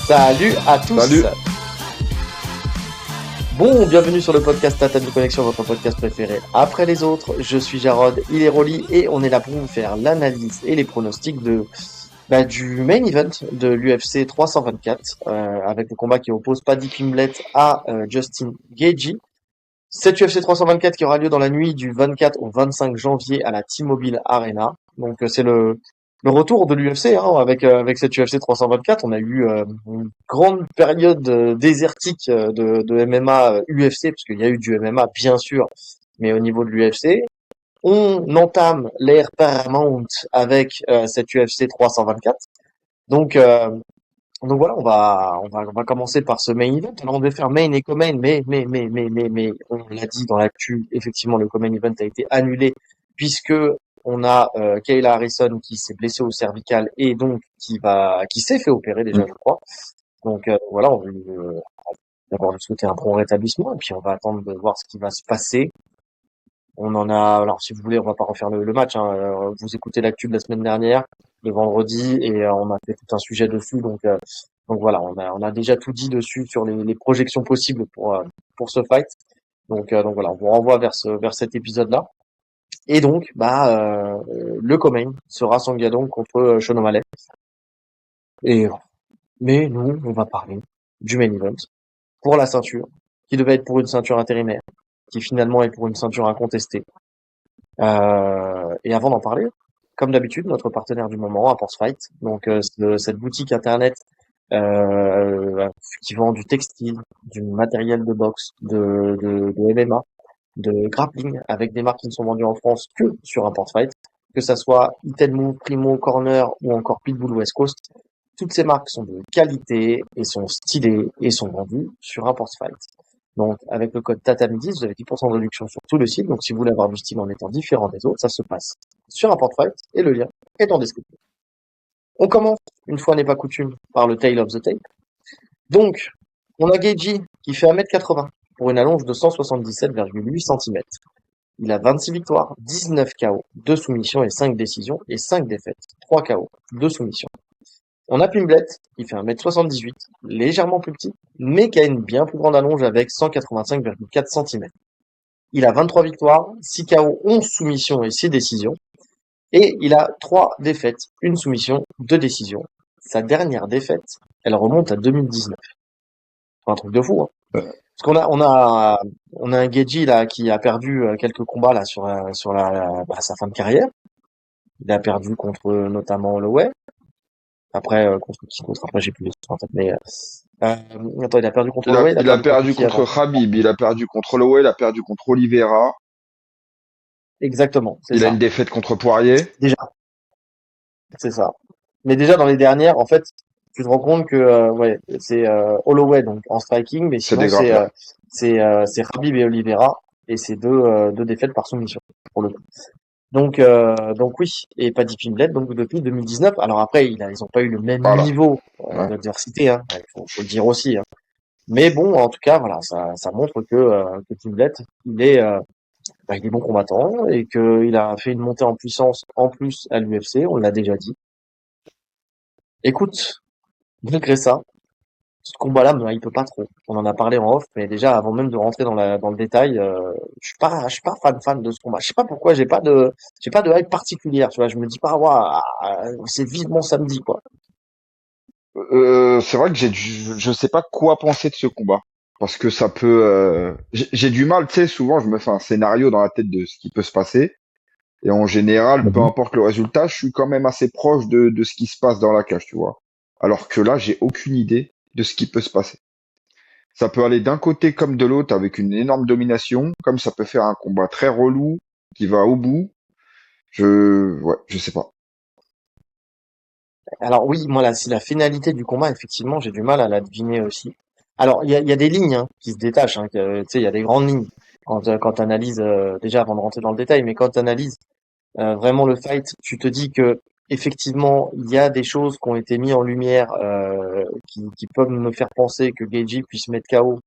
Salut à tous. Salut. Bon, bienvenue sur le podcast Tatami Connexion, votre podcast préféré après les autres. Je suis Jarod, il est Rolly et on est là pour vous faire l'analyse et les pronostics du main event de l'UFC 324 avec le combat qui oppose Paddy Pimblett à Justin Gaethje. Cet UFC 324 qui aura lieu dans la nuit du 24 au 25 janvier à la T-Mobile Arena. Donc c'est le retour de l'UFC avec cette UFC 324. On a eu une grande période désertique de MMA UFC parce qu'il y a eu du MMA bien sûr, mais au niveau de l'UFC, on entame l'ère Paramount avec cette UFC 324. Donc euh, donc voilà, on va commencer par ce main event. Alors on devait faire main et co-main, mais on l'a dit dans l'actu, effectivement le co-main event a été annulé puisque on a Kayla Harrison qui s'est blessée au cervical et donc qui s'est fait opérer déjà, je crois. Donc voilà, on veut d'abord lui souhaiter un bon rétablissement et puis on va attendre de voir ce qui va se passer. On en a, alors si vous voulez, on va pas refaire le match. Vous écoutez l'actu de la semaine dernière, le vendredi, et on a fait tout un sujet dessus. Donc voilà, on a déjà tout dit dessus sur les projections possibles pour ce fight. Donc voilà, on vous renvoie vers cet épisode-là. Et donc, le co-main sera Song Yadong contre Sean O'Malley. Mais nous, on va parler du main event pour la ceinture, qui devait être pour une ceinture intérimaire, qui finalement est pour une ceinture incontestée. Et avant d'en parler, comme d'habitude, notre partenaire du moment, Apports Fight, cette boutique internet qui vend du textile, du matériel de boxe, de MMA, de grappling, avec des marques qui ne sont vendues en France que sur Apports Fight, que ça soit Itenmu, Primo, Corner ou encore Pitbull West Coast. Toutes ces marques sont de qualité et sont stylées et sont vendues sur Apports Fight. Donc, avec le code TATAMI10, vous avez 10% de réduction sur tout le site. Donc, si vous voulez avoir du style en étant différent des autres, ça se passe sur un portefeuille et le lien est en description. On commence, une fois n'est pas coutume, par le tail of the tape. Donc, on a Gaethje qui fait 1m80 pour une allonge de 177,8 cm. Il a 26 victoires, 19 KO, 2 soumissions et 5 décisions et 5 défaites, 3 KO, 2 soumissions. On a Pimblett, qui fait 1m78, légèrement plus petit, mais qui a une bien plus grande allonge avec 185,4 cm. Il a 23 victoires, 6 KO, 11 soumissions et 6 décisions. Et il a 3 défaites, 1 soumission, 2 décisions. Sa dernière défaite, elle remonte à 2019. C'est un truc de fou, hein. Parce qu'on a un Gaethje là qui a perdu quelques combats là sur sa fin de carrière. Il a perdu contre notamment Holloway. Après après j'ai plus les en tête, mais attends, il a perdu contre Holloway, Il a contre perdu qui avant? contre Khabib, il a perdu contre Holloway, il a perdu contre Oliveira, Exactement, c'est il a ça. une défaite contre Poirier. Déjà, c'est ça. Mais déjà dans les dernières, en fait, tu te rends compte que c'est Holloway donc en striking, mais C'est sinon des grappleurs. c'est Khabib et Oliveira et c'est deux défaites par soumission pour le coup. Donc oui, et Paddy Pimblett donc depuis 2019. Alors après ils ont pas eu le même Voilà. niveau Ouais. d'adversité, hein, faut le dire aussi, hein. Mais bon, en tout cas voilà, ça montre que Pimblett il est bon combattant et qu'il a fait une montée en puissance en plus à l'UFC, on l'a déjà dit. Écoute, malgré ça, ce combat-là me hype pas trop. On en a parlé en off, mais déjà avant même de rentrer dans le détail, je suis pas fan de ce combat. Je sais pas pourquoi, j'ai pas de hype particulière, tu vois. Je me dis pas, waouh, c'est vivement samedi, quoi. C'est vrai que je sais pas quoi penser de ce combat. Parce que ça peut, j'ai du mal, tu sais, souvent je me fais un scénario dans la tête de ce qui peut se passer. Et en général, peu Mhm. importe le résultat, je suis quand même assez proche de ce qui se passe dans la cage, tu vois. Alors que là, j'ai aucune idée de ce qui peut se passer. Ça peut aller d'un côté comme de l'autre avec une énorme domination, comme ça peut faire un combat très relou qui va au bout. Ouais, je sais pas. Alors oui, moi là, si la finalité du combat, effectivement, j'ai du mal à la deviner aussi. Alors il y a des lignes qui se détachent, tu sais, il y a des grandes lignes quand tu analyses déjà avant de rentrer dans le détail, mais quand tu analyses vraiment le fight, tu te dis que effectivement il y a des choses qui ont été mises en lumière qui peuvent me faire penser que Gaethje puisse mettre KO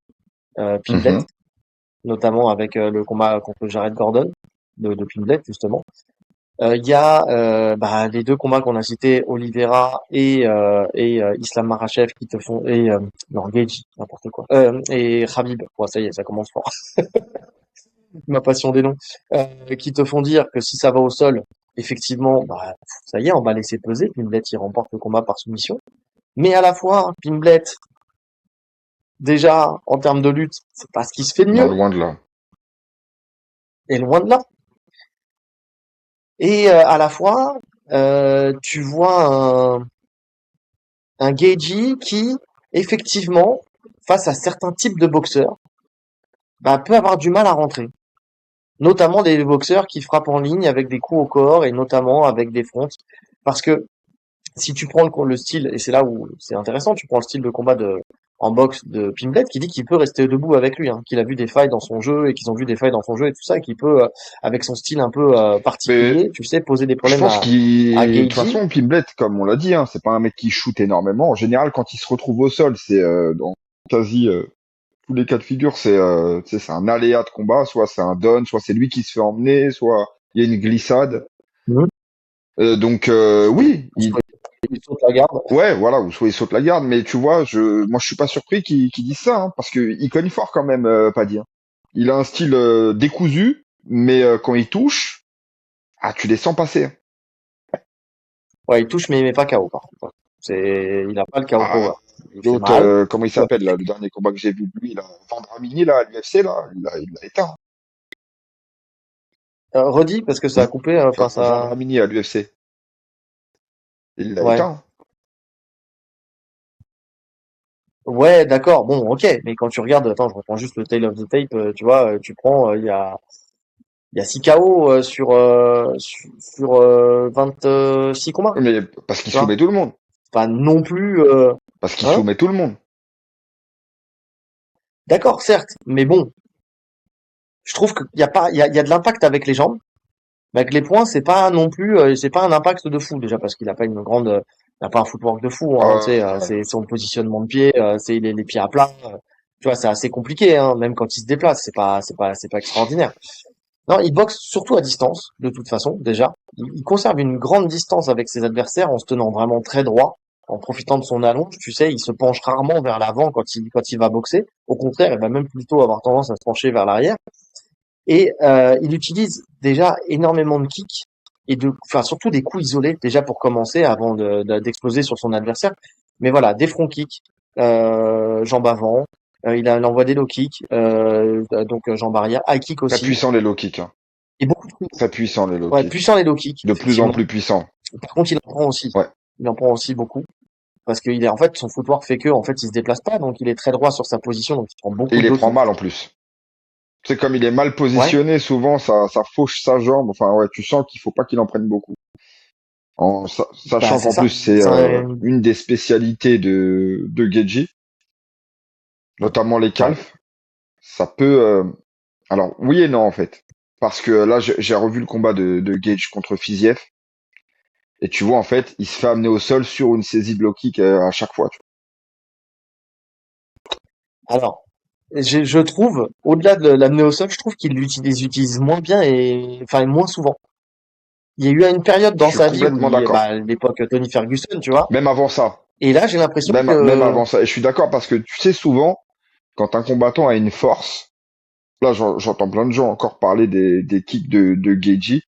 Pimblett, Mhm. notamment avec le combat contre Jared Gordon de Pimblett justement. Il y a les deux combats qu'on a cités, Oliveira et Islam Makhachev qui te font non Gaethje, n'importe quoi. Et Khabib. Ouais, ça y est, ça commence fort. Ma passion des noms. Qui te font dire que si ça va au sol, effectivement, ça y est, on va laisser peser. Pimblet, il remporte le combat par soumission. Mais à la fois, Pimblet, déjà, en termes de lutte, c'est pas ce qui se fait de Non, mieux. loin de là. Et loin de là. Et à la fois, tu vois un Gaethje qui, effectivement, face à certains types de boxeurs, peut avoir du mal à rentrer. Notamment des boxeurs qui frappent en ligne avec des coups au corps et notamment avec des fronts. Parce que si tu prends le style, et c'est là où c'est intéressant, tu prends le style de combat en boxe de Pimblet qui dit qu'il peut rester debout avec lui, qu'il a vu des failles dans son jeu et qu'ils ont vu des failles dans son jeu et tout ça, et qu'il peut, avec son style un peu Mais particulier, tu sais, poser des je problèmes pense à qu'il, de toute Gaethje. façon, Pimblet, comme on l'a dit, hein, c'est pas un mec qui shoot énormément. En général, quand il se retrouve au sol, c'est dans quasi tous les cas de figure, tu sais, c'est un aléa de combat. Soit c'est un down, soit c'est lui qui se fait emmener, soit il y a une glissade. Mhm. Donc oui, Il saute la garde. ouais, voilà, ou soit il saute la garde. Mais tu vois, moi, je suis pas surpris qu'il dise ça, hein, parce que il cogne fort quand même, Paddy, hein. Il a un style décousu, mais quand il touche, tu les sens passer, hein. Ouais, il touche mais il met pas KO par contre. Il a pas le KO Ah, power. Il fait l'autre, mal. comment il s'appelle là, le dernier combat que j'ai vu de lui, là, Vendramini là, à l'UFC là, il l'a éteint. Redis parce que ça a coupé. Enfin ça. Vendramini à l'UFC, il l'a Ouais. éteint. Ouais, d'accord. Bon, ok. Mais quand tu regardes, attends, je reprends juste le tail of the tape. Tu vois, tu prends, il y a 6 KO sur 26 combats. Mais parce qu'il Tu vois. soumet tout le monde, Pas non plus. parce qu'il Hein. soumet tout le monde. D'accord, certes. Mais bon, je trouve qu'il y a pas, il y a de l'impact avec les jambes. Mais avec les points, c'est pas non plus, c'est pas un impact de fou déjà parce qu'il a pas une grande, il a pas un footwork de fou. Tu sais, Euh, c'est son positionnement de pied, c'est les pieds à plat. Tu vois, c'est assez compliqué, même quand il se déplace, c'est pas extraordinaire. Non, il boxe surtout à distance, de toute façon, déjà. Il conserve une grande distance avec ses adversaires en se tenant vraiment très droit, en profitant de son allonge. Tu sais, il se penche rarement vers l'avant quand il va boxer. Au contraire, il va même plutôt avoir tendance à se pencher vers l'arrière. Et il utilise déjà énormément de kicks enfin surtout des coups isolés déjà pour commencer avant d'exploser sur son adversaire. Mais voilà, des front kicks, jambes avant. Il envoie des low kicks, jambes arrière, high kick Très aussi, puissant les low kicks, hein. et beaucoup de coups. Très puissant les low Ouais, kicks. puissant les low kicks, De plus en effectivement. plus puissant. Par contre, il en prend aussi. Ouais. Il en prend aussi beaucoup. Parce qu'il est, en fait, son footwork fait que, en fait, il se déplace pas, donc il est très droit sur sa position, donc il prend Et beaucoup il de les low prend kicks. mal en plus. C'est comme il est mal Ouais. positionné, souvent ça fauche sa jambe. Enfin ouais, tu sens qu'il faut pas qu'il en prenne beaucoup. Bah, Sachant c'est qu'en ça. plus c'est une des spécialités de Geji, notamment les Ouais. calfs. Ça peut. Alors oui et non en fait, parce que là j'ai revu le combat de Gage contre Fiziev et tu vois en fait il se fait amener au sol sur une saisie de low kick à chaque fois. Tu Alors, je trouve, au-delà de l'amener au sol, je trouve qu'il les utilise moins bien et, enfin, moins souvent. Il y a eu une période Je dans suis sa vie où complètement d'accord. l'époque Tony Ferguson, tu vois. Même avant ça, Et là, j'ai l'impression même que, avant ça, et je suis d'accord parce que tu sais souvent quand un combattant a une force, là j'entends plein de gens encore parler des kicks de Geji.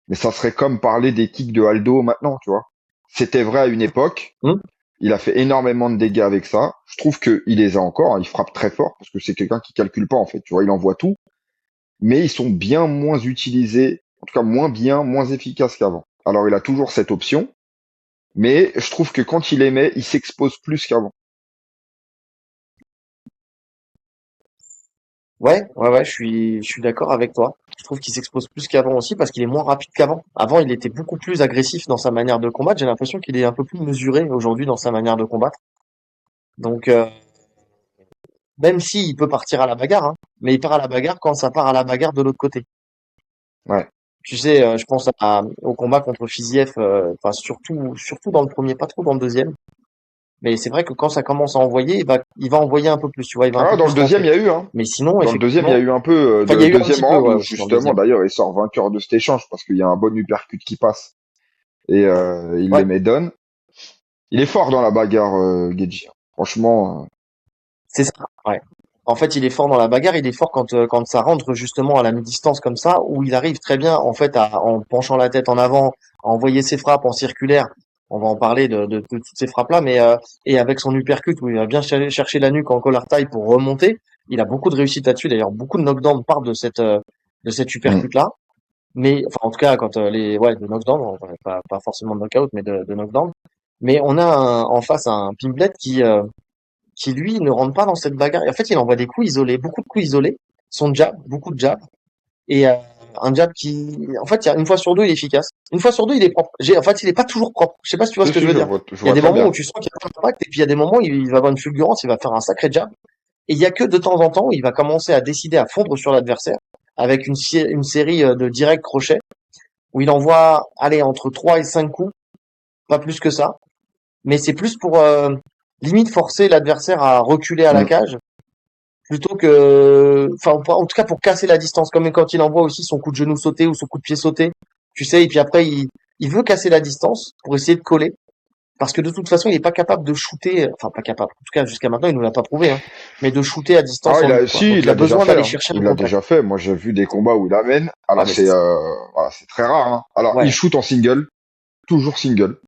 Mais ça serait comme parler des kicks de Aldo maintenant, tu vois. C'était vrai à une époque. hmm, Il a fait énormément de dégâts avec ça. Je trouve qu'il les a encore, hein. Il frappe très fort parce que c'est quelqu'un qui calcule pas en fait. Tu vois, il envoie tout. Mais ils sont bien moins utilisés, en tout cas moins bien, moins efficaces qu'avant. Alors il a toujours cette option, mais je trouve que quand il les met, il s'expose plus qu'avant. ouais, je suis d'accord avec toi. Je trouve qu'il s'expose plus qu'avant aussi parce qu'il est moins rapide qu'avant. Avant, il était beaucoup plus agressif dans sa manière de combattre. J'ai l'impression qu'il est un peu plus mesuré aujourd'hui dans sa manière de combattre. Donc, même s'il peut partir à la bagarre, mais il part à la bagarre quand ça part à la bagarre de l'autre côté. Ouais. Tu sais, je pense au combat contre Fiziev, enfin surtout dans le premier, pas trop dans le deuxième. Mais c'est vrai que quand ça commence à envoyer, il va envoyer un peu plus, tu vois, il va un Ah, peu dans le plus deuxième, il tenter. y a eu, hein. Mais sinon, Dans le deuxième, il y a effectivement, eu un peu, enfin, il y a le eu un petit deuxième peu, round ouais, où aussi dans le justement, deuxième. d'ailleurs, il sort vainqueur de cet échange parce qu'il y a un bon uppercut qui passe et il les Ouais, met down. Il est fort dans la bagarre, Geji. Franchement, c'est ça. Ouais. En fait, il est fort dans la bagarre, il est fort quand ça rentre justement à la mi-distance comme ça, où il arrive très bien, en fait, en penchant la tête en avant, à envoyer ses frappes en circulaire. On va en parler de toutes ces frappes-là, mais et avec son uppercut où il va bien chercher la nuque en collar tie pour remonter. Il a beaucoup de réussite là-dessus. D'ailleurs, beaucoup de knockdown partent de cet hmm. uppercut-là. Mais enfin, en tout cas, quand de knockdown, pas forcément de knockout, mais de knockdown. Mais on a en face un Pimblet qui lui ne rentre pas dans cette bagarre. Et en fait, il envoie des coups isolés, beaucoup de coups isolés. Son jab, beaucoup de jab. Et un jab qui, en fait, une fois sur deux, il est efficace. Une fois sur deux, il est propre. En fait, il est pas toujours propre. Je sais pas si tu vois ce Si, que je si, veux dire. je Il y a vois des très moments où bien. tu sens qu'il y a pas d'impact, et puis il y a des moments où il va avoir une fulgurance, il va faire un sacré jab. Et il y a que de temps en temps, où il va commencer à décider à fondre sur l'adversaire avec une série de directs crochets où il envoie, allez, entre 3 et 5 coups, pas plus que ça. Mais c'est plus pour limite forcer l'adversaire à reculer à la Hmm. cage plutôt que, enfin, en tout cas pour casser la distance, comme quand il envoie aussi son coup de genou sauté ou son coup de pied sauté, tu sais, et puis après il veut casser la distance pour essayer de coller, parce que de toute façon il est pas capable de shooter, enfin pas capable, en tout cas jusqu'à maintenant il nous l'a pas prouvé, hein, mais de shooter à distance Ah, en lutte, quoi. si, Donc il il a l'a déjà besoin fait, d'aller hein. chercher un Il l'a contact. déjà fait. Moi, j'ai vu des combats où il amène. Ouais, Alors, mais voilà, c'est très rare, hein. Alors, il ouais, shoot en single, toujours single.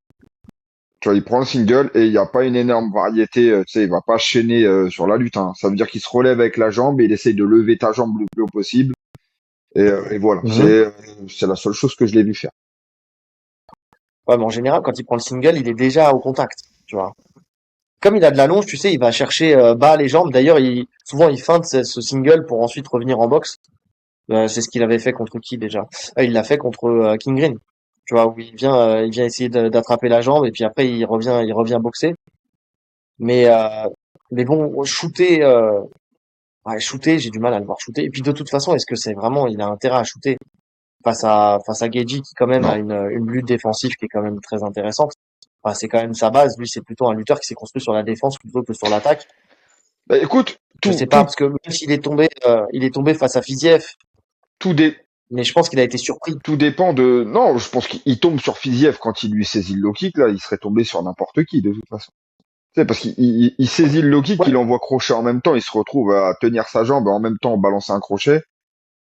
Tu vois, il prend le single et il n'y a pas une énorme variété. Tu sais, il va pas chaîner sur la lutte, hein. Ça veut dire qu'il se relève avec la jambe et il essaye de lever ta jambe le plus haut possible. Et voilà, mhm. c'est la seule chose que je l'ai vu faire. Ouais, mais en général quand il prend le single il est déjà au contact, tu vois. Comme il a de la longe, tu sais, il va chercher bas les jambes. D'ailleurs, souvent il feinte ce single pour ensuite revenir en boxe. C'est ce qu'il avait fait contre qui déjà? Il l'a fait contre King Green. Tu vois, où il vient essayer d'attraper la jambe et puis après il revient boxer. Mais euh, mais bon, shooter, j'ai du mal à le voir shooter. Et puis de toute façon, est-ce que c'est vraiment, il a intérêt à shooter face à Geji qui quand même a Non. une lutte défensive qui est quand même très intéressante. Enfin, c'est quand même sa base. Lui, c'est plutôt un lutteur qui s'est construit sur la défense plutôt que sur l'attaque. Bah, écoute, Je sais pas parce que même s'il est tombé, il est tombé face à Fiziev, tout, dé- mais je pense qu'il a été surpris. tout dépend de. Non, je pense qu'il tombe sur Fiziev quand il lui saisit le low kick. Là, il serait tombé sur n'importe qui de toute façon. Tu sais, parce qu'il saisit le low kick, Ouais. il envoie crochet en même temps, il se retrouve à tenir sa jambe et en même temps balancer un crochet.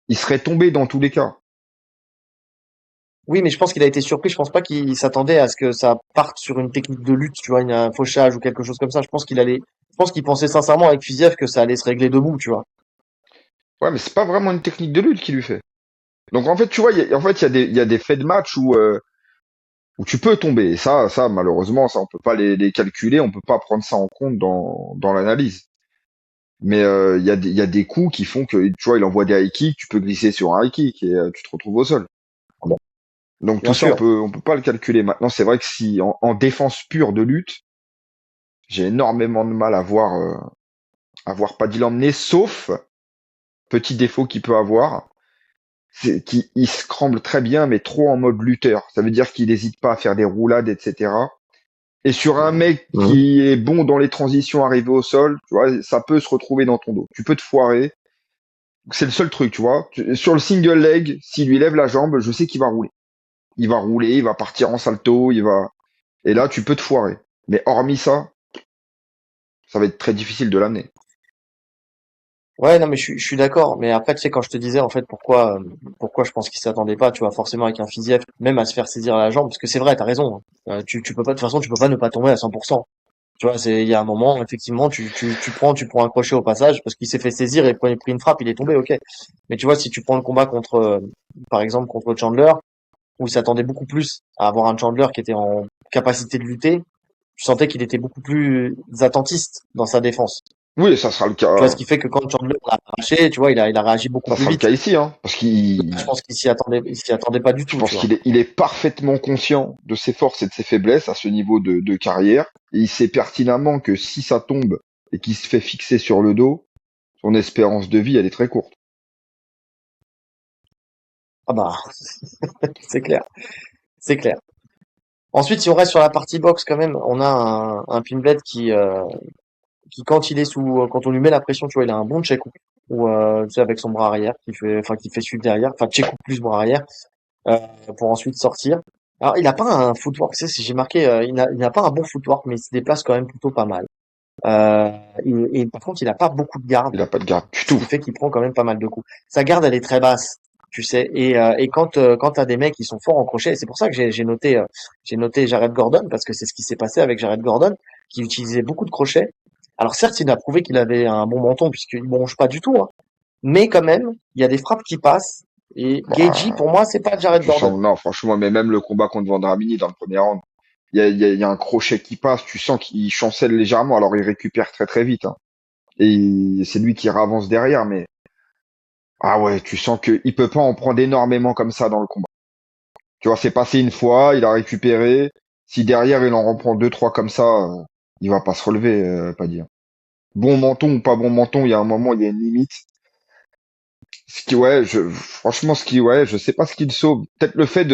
Il serait tombé dans tous les cas. Oui, mais je pense qu'il a été surpris. Je pense pas qu'il s'attendait à ce que ça parte sur une technique de lutte, tu vois, un fauchage ou quelque chose comme ça. Je pense qu'il pensait sincèrement avec Fiziev que ça allait se régler debout, tu vois. Ouais, mais c'est pas vraiment une technique de lutte qu'il lui fait. Donc en fait, tu vois, en fait, il y a des faits de match où tu peux tomber. Et ça, malheureusement, ça, on peut pas les calculer, on peut pas prendre ça en compte dans l'analyse. Mais il y a des coups qui font que, tu vois, il envoie des high kicks, tu peux glisser sur un high kick et tu te retrouves au sol. Donc tout Bien ça, sûr. on peut pas le calculer. Maintenant, c'est vrai que si en défense pure de lutte, j'ai énormément de mal à voir Paddy l'emmener, sauf petit défaut qu'il peut avoir, c'est qu'il il scramble très bien, mais trop en mode lutteur. Ça veut dire qu'il n'hésite pas à faire des roulades, etc. Et sur un mec Mhm. qui est bon dans les transitions arrivées au sol, tu vois, ça peut se retrouver dans ton dos. Tu peux te foirer. C'est le seul truc, tu vois. Sur le single leg, s'il lui lève la jambe, je sais qu'il va rouler. Il va rouler, il va partir en salto, il va. Et là, tu peux te foirer. Mais hormis ça va être très difficile de l'amener. Ouais, non, mais je suis d'accord. Mais après, tu sais, quand je te disais, en fait, pourquoi je pense qu'il s'attendait pas, tu vois, forcément avec un Fiziev, même à se faire saisir la jambe, parce que c'est vrai, t'as raison, hein. Tu peux pas, de toute façon, tu peux pas ne pas tomber à 100%. Tu vois, il y a un moment, effectivement, tu prends un crochet au passage, parce qu'il s'est fait saisir et quand il a pris une frappe, il est tombé, ok. Mais tu vois, si tu prends le combat contre, par exemple, contre Chandler, où il s'attendait beaucoup plus à avoir un Chandler qui était en capacité de lutter, tu sentais qu'il était beaucoup plus attentiste dans sa défense. Oui, ça sera le Tu vois, cas. ce qui fait que quand Chandler l'a arraché, tu vois, il a réagi beaucoup Ça plus sera le vite. cas ici, hein, parce Je qu'il, pense il s'y attendait pas du je tout, tu pense vois. il est parfaitement conscient de ses forces et de ses faiblesses à ce niveau de carrière. Et il sait pertinemment que si ça tombe et qu'il se fait fixer sur le dos, son espérance de vie, elle est très courte. Ah bah, c'est clair, c'est clair. Ensuite, si on reste sur la partie boxe, quand même, on a un Pimblet qui quand il est quand on lui met la pression, tu vois, il a un bon check-up, ou tu sais, avec son bras arrière, qui fait suivre derrière, enfin check-up plus bras arrière, euh, pour ensuite sortir. Alors, il a pas un footwork, tu sais, si j'ai marqué, il n'a pas un bon footwork, mais il se déplace quand même plutôt pas mal. Euh, et par contre, il a pas beaucoup de Il garde, a pas de garde du ce tout. qui fait qu'il prend quand même pas mal de coups. Sa garde, elle est très basse, tu sais. Et quand t'as des mecs qui sont forts en crochet, c'est pour ça que j'ai noté Jared Gordon, parce que c'est ce qui s'est passé avec Jared Gordon, qui utilisait beaucoup de crochets. Alors certes, il a prouvé qu'il avait un bon menton puisqu'il bronche pas du tout, hein. Mais quand même, il y a des frappes qui passent. Et Gaethje, Bah, pour moi, c'est pas Jared tu Gordon. sens, non, franchement, mais même le combat contre Vendramini dans le premier round, il y a un crochet qui passe, tu sens qu'il chancelle légèrement, alors il récupère très très vite, hein. Et c'est lui qui avance derrière, mais ah ouais, tu sens qu'il peut pas en prendre énormément comme ça dans le combat. Tu vois, c'est passé une fois, il a récupéré. Si derrière il en reprend deux, trois comme ça, il va pas se relever, pas dire. Bon menton ou pas bon menton, il y a un moment, il y a une limite. Franchement, ouais, je sais pas ce qui le sauve. Peut-être le fait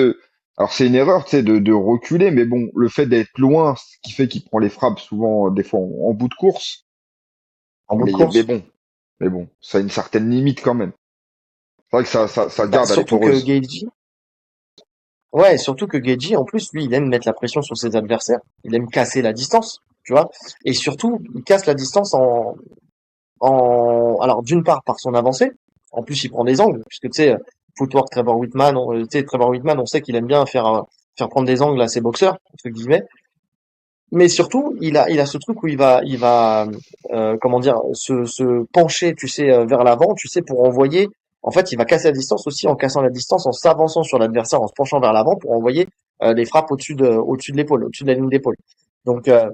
alors c'est une erreur, tu sais, de reculer, mais bon, le fait d'être loin, ce qui fait qu'il prend les frappes souvent, des fois en bout de course. En bout de Mais course. bon, ça a une certaine limite quand même. C'est vrai que ça Bah, garde, elle est surtout que poreuse. Gaethje, ouais, surtout que Gaethje, en plus, lui, il aime mettre la pression sur ses adversaires. Il aime casser la distance, tu vois. Et surtout, il casse la distance alors d'une part par son avancée. En plus, il prend des angles, puisque tu sais, footwork Trevor Whitman, tu sais, Trevor Whitman, on sait qu'il aime bien faire prendre des angles à ses boxeurs, entre guillemets. Mais surtout, il a ce truc où comment dire, se pencher, tu sais, vers l'avant, tu sais, pour envoyer. En fait, il va casser la distance aussi en cassant la distance, en s'avançant sur l'adversaire, en se penchant vers l'avant pour envoyer des frappes au-dessus de l'épaule, au-dessus de la ligne d'épaule. Donc, euh,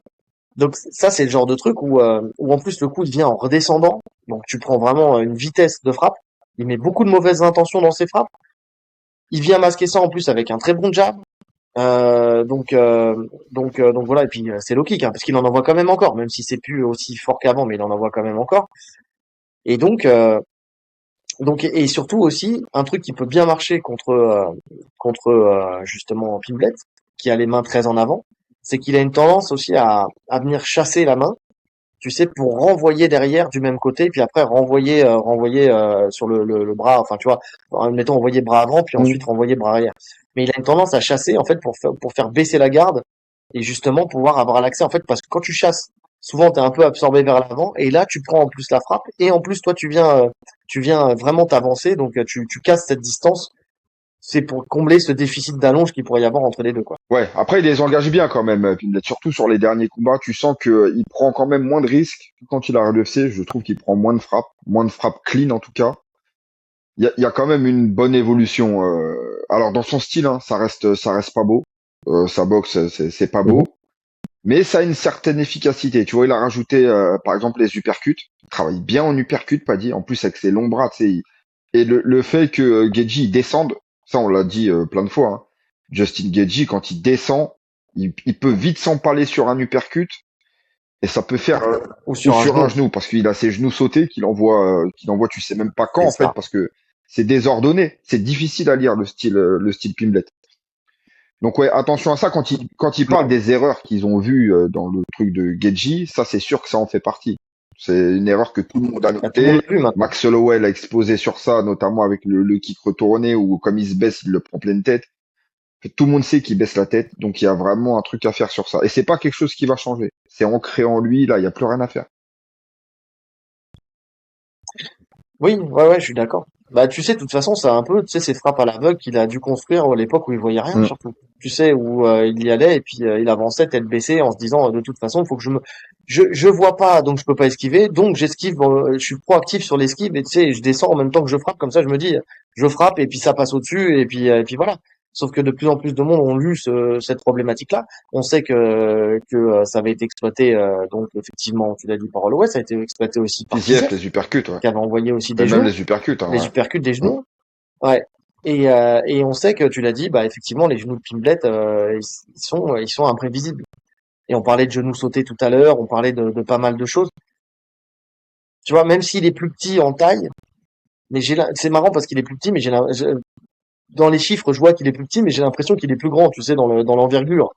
donc ça, c'est le genre de truc où en plus le coup il vient en redescendant. Donc tu prends vraiment une vitesse de frappe. Il met beaucoup de mauvaises intentions dans ses frappes. Il vient masquer ça en plus avec un très bon jab. Donc voilà. Et puis c'est low kick, hein, parce qu'il en envoie quand même encore, même si c'est plus aussi fort qu'avant, mais il en envoie quand même encore. Et et surtout aussi un truc qui peut bien marcher contre justement Pimblet, qui a les mains très en avant, c'est qu'il a une tendance aussi à venir chasser la main, tu sais, pour renvoyer derrière du même côté, puis après renvoyer sur le bras, enfin tu vois, mettons envoyer bras avant, puis Mm. ensuite renvoyer bras arrière. Mais il a une tendance à chasser en fait pour faire baisser la garde et justement pouvoir avoir l'accès en fait, parce que quand tu chasses, souvent t'es un peu absorbé vers l'avant et là tu prends en plus la frappe et en plus toi tu viens vraiment t'avancer, donc tu casses cette distance. C'est pour combler ce déficit d'allonge qu'il pourrait y avoir entre les deux, quoi. Ouais, après il les engage bien quand même, Pimlet. Surtout sur les derniers combats, tu sens que il prend quand même moins de risques que quand il a l'UFC. Je trouve qu'il prend moins de frappes clean en tout cas. Il y a quand même une bonne évolution. Alors dans son style, hein, ça reste pas beau. Sa boxe, c'est pas beau, Mhm. mais ça a une certaine efficacité. Tu vois, il a rajouté par exemple les uppercuts. Il travaille bien en uppercut, pas dit. En plus avec ses longs bras, tu sais. Et le fait que Gaethje il descende, ça on l'a dit plein de fois, hein. Justin Gaethje quand il descend, il peut vite s'empaler sur un uppercut et ça peut faire Ou ou sur un sur un genou, genou parce qu'il a ses genoux sautés qu'il envoie tu sais même pas quand c'est en fait ça. parce que c'est désordonné, c'est difficile à lire le style Pimblet. Donc ouais, attention à ça quand il parle des erreurs qu'ils ont vues dans le truc de Gaethje, ça c'est sûr que ça en fait partie. C'est une erreur que tout le monde a Bah, tout le monde notée. l'a vu maintenant. Max Holloway l'a exposé sur ça, notamment avec le kick retourné où comme il se baisse, il le prend pleine tête. Tout le monde sait qu'il baisse la tête, donc il y a vraiment un truc à faire sur ça. Et c'est pas quelque chose qui va changer. C'est ancré en lui, là, il y a plus rien à faire. Oui, ouais, je suis d'accord. Bah, tu sais, de toute façon, c'est un peu, tu sais, ces frappes à l'aveugle qu'il a dû construire à l'époque où il voyait rien, Mm. surtout. Tu sais, où il y allait et puis il avançait tête baissée en se disant, de toute façon, il faut que je vois pas, donc je peux pas esquiver, donc j'esquive, je suis proactif sur l'esquive et tu sais, je descends en même temps que je frappe, comme ça, je me dis, je frappe et puis ça passe au-dessus et puis voilà. Sauf que de plus en plus de monde ont lu cette problématique-là. On sait que ça avait été exploité, donc effectivement, tu l'as dit par Holloway, ça a été exploité aussi par Fiziev, Fiziev, les uppercuts, ouais. qui avait envoyé aussi Et des même genoux, les uppercuts, hein, les ouais. uppercuts des Mm. genoux. Ouais. Et on sait que tu l'as dit, bah effectivement les genoux de Pimblet, ils sont imprévisibles. Et on parlait de genoux sautés tout à l'heure, on parlait de pas mal de choses. Tu vois, même s'il est plus petit en taille, mais c'est marrant parce qu'il est plus petit, mais dans les chiffres je vois qu'il est plus petit, mais j'ai l'impression qu'il est plus grand, tu sais, dans l'envergure.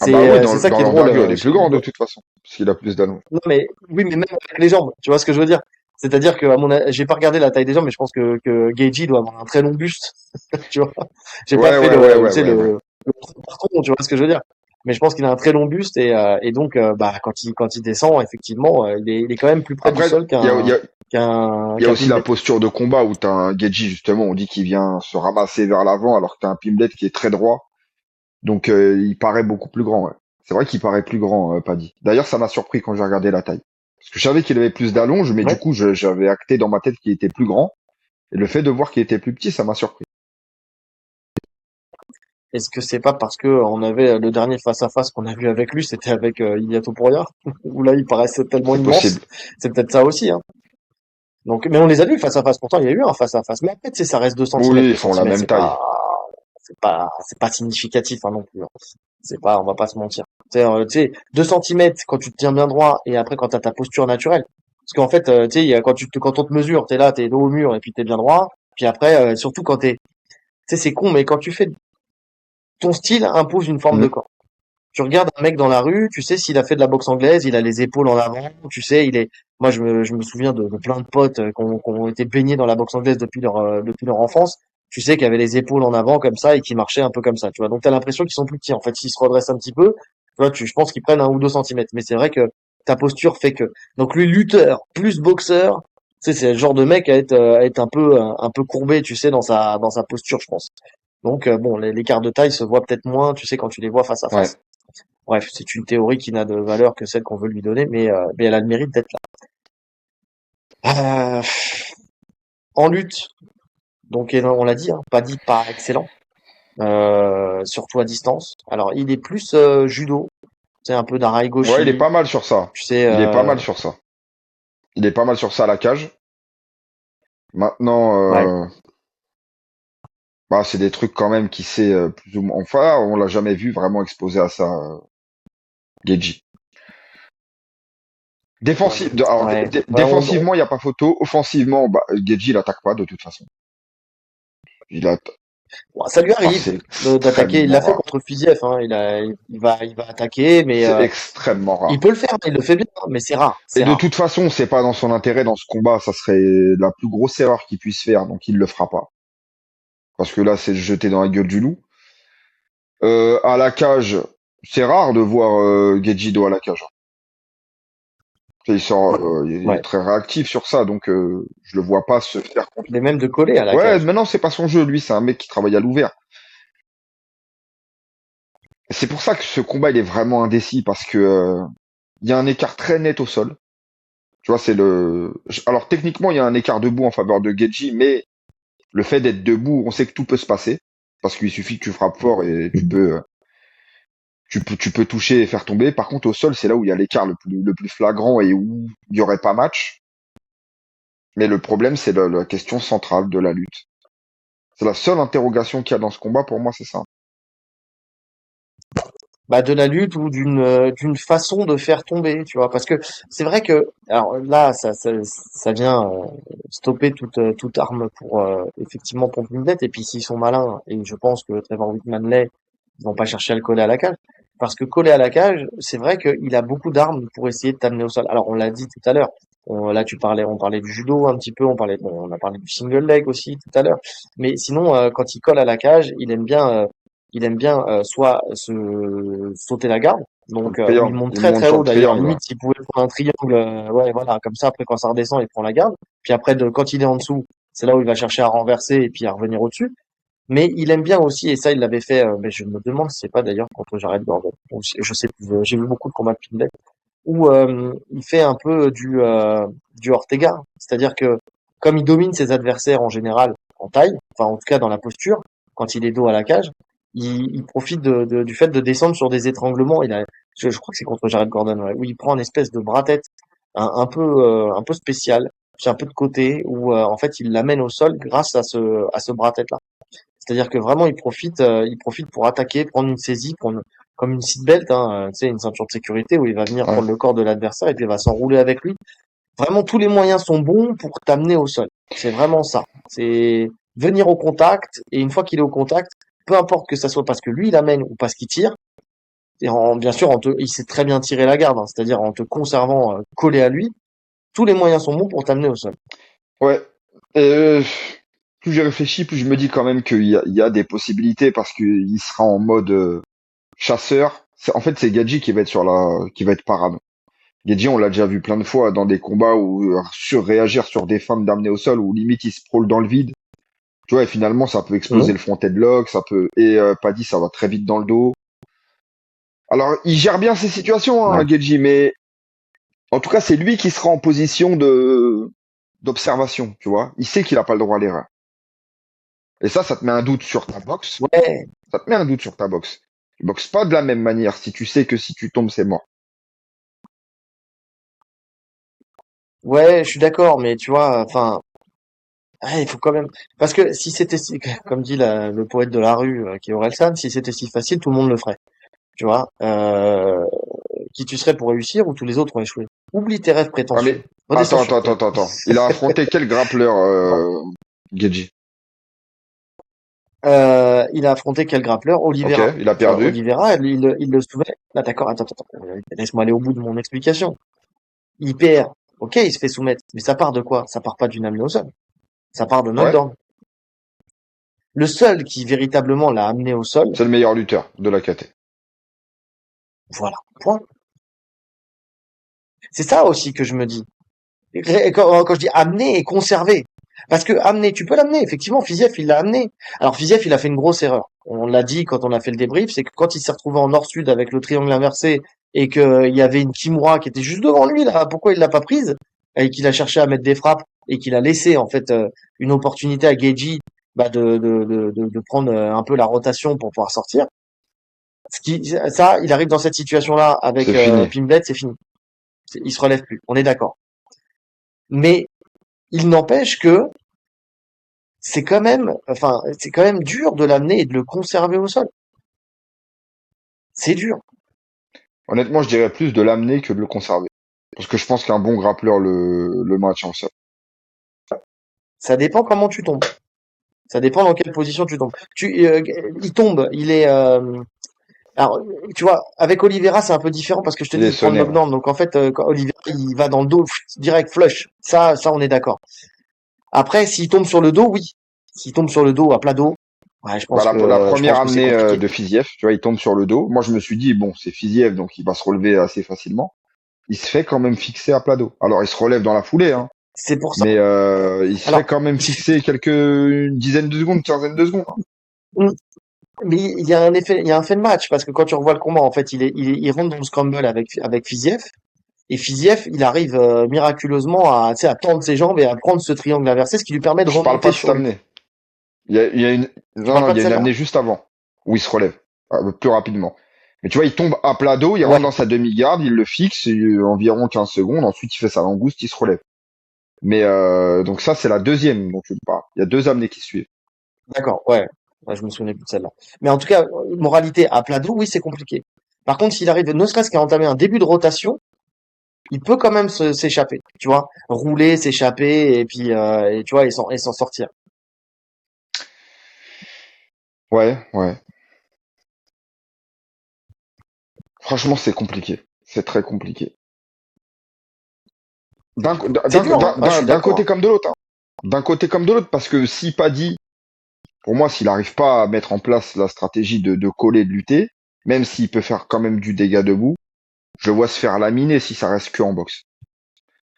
Ah bah oui, C'est ça dans qui est drôle. l'envergure, il est plus grand de toute façon, parce qu'il a plus d'allonge. Non, mais oui, mais même avec les jambes, tu vois ce que je veux dire? C'est-à-dire que j'ai pas regardé la taille des jambes, mais je pense que Geiji doit avoir un très long buste, tu vois. J'ai pas Ouais, fait ouais, ouais, tu ouais, sais, ouais, ouais. le parcours, tu vois ce que je veux dire. Mais je pense qu'il a un très long buste et donc, bah, quand il descend, effectivement, il est quand même plus près du Après, sol il y a, il y a qu'un aussi la Pimblet. posture de combat où t'as un Geji, justement, on dit qu'il vient se ramasser vers l'avant alors que t'as un Pimblet qui est très droit. Donc, il paraît beaucoup plus grand, ouais. C'est vrai qu'il paraît plus grand, Paddy. D'ailleurs, ça m'a surpris quand j'ai regardé la taille. Parce que je savais qu'il avait plus d'allonge, mais du Ouais. coup, j'avais acté dans ma tête qu'il était plus grand. Et le fait de voir qu'il était plus petit, ça m'a surpris. Est-ce que c'est pas parce que on avait le dernier face à face qu'on a vu avec lui, c'était avec Ilia Topuria, où là il paraissait tellement C'est immense. possible. C'est peut-être ça aussi, hein. Donc, mais on les a vus face à face. Pourtant, il y a eu un face à face. Mais après, tu sais, ça reste 2 centimètres. Oui, ils 2 font la centimètres, même taille. c'est pas significatif, hein, non plus, hein. C'est pas, on va pas se mentir. Tu sais, 2 centimètres quand tu te tiens bien droit et après quand t'as ta posture naturelle. Parce qu'en fait, tu sais, quand on te mesure, t'es là, t'es dos au mur et puis t'es bien droit. Puis après, surtout quand tu sais, c'est con, mais quand tu fais, ton style impose une forme de Mm. corps. Tu regardes un mec dans la rue, tu sais s'il a fait de la boxe anglaise, il a les épaules en avant, tu sais, moi je me souviens de plein de potes qui ont été baignés dans la boxe anglaise depuis leur enfance, tu sais, qui avaient les épaules en avant comme ça et qui marchaient un peu comme ça, tu vois. Donc t'as l'impression qu'ils sont plus petits. En fait, s'ils se redressent un petit peu, tu vois, je pense qu'ils prennent 1 ou 2 centimètres. Mais c'est vrai que ta posture fait que. Donc lui, lutteur plus boxeur, tu sais, c'est le genre de mec à être un peu courbé, tu sais, dans sa posture, je pense. Donc bon, l'écart de taille se voit peut-être moins, tu sais, quand tu les vois face à Ouais. face. Bref, c'est une théorie qui n'a de valeur que celle qu'on veut lui donner, mais elle a le mérite d'être là. En lutte, donc on l'a dit, hein, pas dit pas excellent, surtout à distance. Alors il est plus judo, c'est un peu Ouais, il est d'Arai-goshi, pas mal sur ça. tu sais. Il est pas mal sur ça. Il est pas mal sur ça à la cage. Maintenant, Ouais. bah, c'est des trucs quand même qui sait plus ou moins. Enfin, on l'a jamais vu vraiment exposé à ça, Geji. Ouais. Ouais, Défensivement, il n'y a pas photo. Offensivement, bah, Geji, il attaque pas de toute façon. Il a, bon, ça lui ah, arrive c'est d'attaquer. Il l'a extrêmement fait rare. contre Fiziev, hein. Il va attaquer, mais C'est extrêmement il rare. peut le faire, il le fait bien, hein, mais c'est rare, Et c'est de rare. toute façon, c'est pas dans son intérêt dans ce combat. Ça serait la plus grosse erreur qu'il puisse faire, donc il le fera pas. Parce que là, c'est se jeter dans la gueule du loup. À la cage, c'est rare de voir Gejido à la cage. Il est Ouais. très réactif sur ça, donc je le vois pas se faire contre. Mais même de coller à la Ouais, cage. maintenant c'est pas son jeu, lui, c'est un mec qui travaille à l'ouvert. C'est pour ça que ce combat il est vraiment indécis parce que il y a un écart très net au sol. Tu vois, Alors techniquement il y a un écart debout en faveur de Geji, mais le fait d'être debout, on sait que tout peut se passer parce qu'il suffit que tu frappes fort et tu peux toucher et faire tomber. Par contre au sol, c'est là où il y a l'écart le plus flagrant et où il y aurait pas match. Mais le problème, c'est la question centrale de la lutte. C'est la seule interrogation qu'il y a dans ce combat, pour moi, c'est ça. Bah, de la lutte ou d'une façon de faire tomber, tu vois. Parce que c'est vrai que, alors là, ça vient stopper toute arme pour effectivement pomper une tête. Et puis s'ils sont malins, et je pense que Trevor Whitman l'est, ils vont pas chercher à le coller à la cage. Parce que coller à la cage, c'est vrai qu'il a beaucoup d'armes pour essayer de t'amener au sol. Alors on l'a dit tout à l'heure. Là, on parlait du judo un petit peu, on a parlé du single leg aussi tout à l'heure. Mais sinon, quand il colle à la cage, il aime bien soit se sauter la garde, Le donc où il triangle. monte Il très monte très sur haut le d'ailleurs, triangle, là. limite s'il pouvait prendre un triangle, ouais voilà, comme ça après quand ça redescend il prend la garde, puis après quand il est en dessous, c'est là où il va chercher à renverser et puis à revenir au-dessus. Mais il aime bien aussi, et ça il l'avait fait, mais je me demande si c'est pas d'ailleurs contre Jared Gordon, je sais plus, j'ai vu beaucoup de combats de Pinhead, où il fait un peu du Ortega, c'est-à-dire que comme il domine ses adversaires en général en taille, enfin en tout cas dans la posture, quand il est dos à la cage, il profite du fait de descendre sur des étranglements. Je crois que c'est contre Jared Gordon, ouais, où il prend une espèce de bras-tête un peu spécial, puis un peu de côté, où en fait il l'amène au sol grâce à ce bras-tête-là. C'est-à-dire que vraiment il profite pour attaquer, prendre une saisie, comme une seatbelt, hein, tu sais, une ceinture de sécurité où il va venir Ouais. prendre le corps de l'adversaire et puis il va s'enrouler avec lui. Vraiment, tous les moyens sont bons pour t'amener au sol. C'est vraiment ça. C'est venir au contact et une fois qu'il est au contact, peu importe que ça soit parce que lui il amène ou parce qu'il tire, bien sûr, il sait très bien tirer la garde, hein, c'est-à-dire en te conservant collé à lui. Tous les moyens sont bons pour t'amener au sol. Ouais. Plus j'y réfléchis, plus je me dis quand même il y a des possibilités parce qu'il sera en mode chasseur. En fait, c'est Gadji qui va être qui va être parano. Gadji, on l'a déjà vu plein de fois dans des combats où surréagir sur des femmes d'amener au sol, où limite il se prôle dans le vide. Tu vois, et finalement, ça peut exploser Mhm. le front headlock, et Paddy, ça va très vite dans le dos. Alors, il gère bien ces situations, Ouais. hein, Gadji, mais en tout cas, c'est lui qui sera en position d'observation, tu vois. Il sait qu'il a pas le droit à l'erreur. Et ça te met un doute sur ta boxe. Ouais, Ça te met un doute sur ta boxe. Tu boxes pas de la même manière si tu sais que si tu tombes, c'est mort. ouais, je suis d'accord, mais tu vois, enfin, il faut quand même, parce que si c'était comme dit le poète de la rue, qui est Orelsan, si c'était si facile, tout le monde le ferait. Tu vois, qui tu serais pour réussir ou tous les autres ont échoué. Oublie tes rêves Ah prétentieux. mais Redescends sur terre. attends. Il a affronté quel grappleur, Gedji? Il a affronté quel grappleur? Ok, Oliveira. il a Tu vois, perdu. Oliveira, il le soumet. Ah, d'accord, attends. Laisse-moi aller au bout de mon explication. Il perd. Ok, il se fait soumettre. Mais ça part de quoi? Ça part pas d'une amenée au sol. Ça part de Ouais, knockdown. Le seul qui véritablement l'a amené au sol, c'est le meilleur lutteur de la KT. voilà. Point. C'est ça aussi que je me dis. Quand je dis amener et conserver. Parce que amener, tu peux l'amener. Effectivement, Fiziev, il l'a amené. Alors Fiziev, il a fait une grosse erreur. On l'a dit quand on a fait le débrief, c'est que quand il s'est retrouvé en nord-sud avec le triangle inversé et qu'il y avait une Kimura qui était juste devant lui, là, pourquoi il l'a pas prise? Et qu'il a cherché à mettre des frappes et qu'il a laissé, en fait, une opportunité à Geji, bah, de prendre un peu la rotation pour pouvoir sortir. Ça, il arrive dans cette situation-là C'est avec fini. Pimblet, c'est fini. Il se relève plus. On est d'accord. Mais il n'empêche que c'est quand même dur de l'amener et de le conserver au sol. C'est dur. Honnêtement, je dirais plus de l'amener que de le conserver. Parce que je pense qu'un bon grappleur le match en sol. Ça dépend comment tu tombes. Ça dépend dans quelle position tu tombes. Il tombe, alors, tu vois, avec Oliveira, c'est un peu différent parce que je te Il dis, est il prend le sonné, ouais. knockdown. Donc, en fait, quand Oliveira, il va dans le dos, direct, flush. Ça, on est d'accord. Après, s'il tombe sur le dos, oui. S'il tombe sur le dos, à plat dos, ouais, Bah, la je première pense que c'est amenée compliqué. de Fiziev, tu vois, il tombe sur le dos. Moi, je me suis dit, bon, c'est Fiziev, donc il va se relever assez facilement. Il se fait quand même fixer à plat dos. Alors, il se relève dans la foulée, hein. C'est pour ça. Mais il se fait Alors, quand même fixer une dizaine de secondes, une quinzaine de secondes, hein. mais il y a un effet, il y a un fait de match parce que quand tu revois le combat, en fait, il rentre dans le scramble avec Fiziev et Fiziev, il arrive miraculeusement à, tu sais, à tendre ses jambes et à prendre ce triangle inversé, ce qui lui permet de Je parle pas remonter de cette sur lui. amenée. Il y a une, Tu non, parles non, pas il de y a une celle-là? amenée juste avant où il se relève plus rapidement. Mais tu vois, il tombe à plat dos, il rentre Ouais, dans sa demi-garde, il le fixe environ 15 secondes, ensuite il fait sa langouste, il se relève. Mais donc ça, c'est la deuxième dont tu me parles. Il y a deux amenées qui suivent. d'accord, ouais. Ouais, je me souvenais plus de celle-là. Mais en tout cas, moralité, à plat dos, oui, c'est compliqué. Par contre, s'il arrive ne serait-ce qu'à entamer un début de rotation, il peut quand même s'échapper, tu vois, rouler, s'échapper et puis et tu vois et s'en sortir. Ouais. Franchement, c'est compliqué. C'est très compliqué. C'est dur, hein. Ouais, je suis D'un d'accord, côté hein. comme de l'autre, hein. D'un côté comme de l'autre, parce que si Paddy, pour moi, s'il n'arrive pas à mettre en place la stratégie de coller, de lutter, même s'il peut faire quand même du dégât debout, je vois se faire laminer si ça reste que en boxe.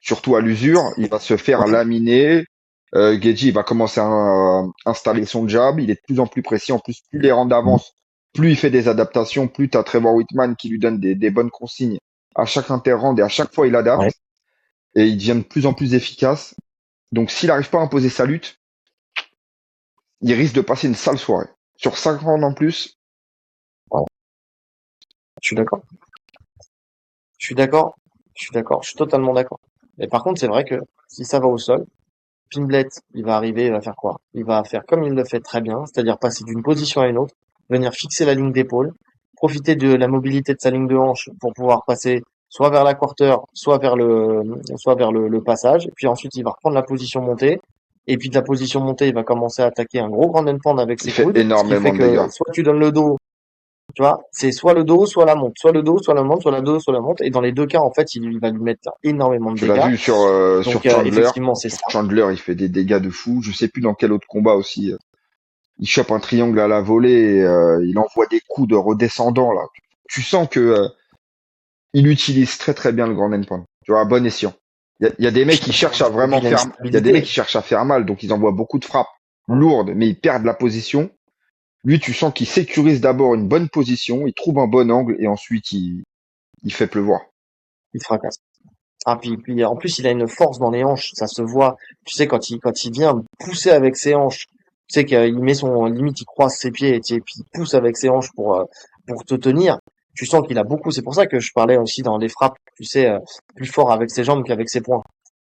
Surtout à l'usure, il va se faire Ouais, laminer. Geji va commencer à installer son jab. Il est de plus en plus précis. En plus, plus les rangs avancent, plus il fait des adaptations, plus tu as Trevor Whitman qui lui donne des bonnes consignes à chaque interround et à chaque fois il ouais. adapte. Et il devient de plus en plus efficace. Donc s'il n'arrive pas à imposer sa lutte, il risque de passer une sale soirée. Sur 5 rounds en plus, Ouais. Je suis d'accord. Je suis d'accord. Je suis d'accord. Je suis totalement d'accord. Mais par contre, c'est vrai que si ça va au sol, Pimblet, il va arriver, il va faire quoi? Il va faire comme il le fait très bien, c'est-à-dire passer d'une position à une autre, venir fixer la ligne d'épaule, profiter de la mobilité de sa ligne de hanche pour pouvoir passer soit vers la quarter, soit vers le passage. Puis ensuite, il va reprendre la position montée. Et puis de la position montée, il va commencer à attaquer un gros grand and pound avec il ses fait coudes, ce qui fait énormément de que dégâts. soit tu donnes le dos, Tu vois, c'est soit le dos, soit la monte, soit le dos, soit la monte, soit la dos, soit la monte. Et dans les deux cas, en fait, il va lui mettre énormément de Tu l'as dégâts. vu sur Donc, Chandler. effectivement, c'est Sur ça. Chandler, il fait des dégâts de fou. Je sais plus dans quel autre combat aussi. Il chope un triangle à la volée, et, il envoie des coups de redescendant là. Tu sens que il utilise très très bien le grand endpoint. Tu vois, à bon escient. Il y a des mecs qui cherchent à Et puis, vraiment il a une faire, il y a des mecs stabilité. qui cherchent à faire mal, donc ils envoient beaucoup de frappes lourdes, mais ils perdent la position. Lui, tu sens qu'il sécurise d'abord une bonne position, il trouve un bon angle et ensuite il fait pleuvoir. Il fracasse. Ah, puis, en plus, il a une force dans les hanches. Ça se voit. Tu sais, quand il vient pousser avec ses hanches, tu sais qu'il met son, limite, il croise ses pieds, et puis il pousse avec ses hanches pour te tenir. Tu sens qu'il a beaucoup. C'est pour ça que je parlais aussi dans les frappes, tu sais, plus fort avec ses jambes qu'avec ses poings.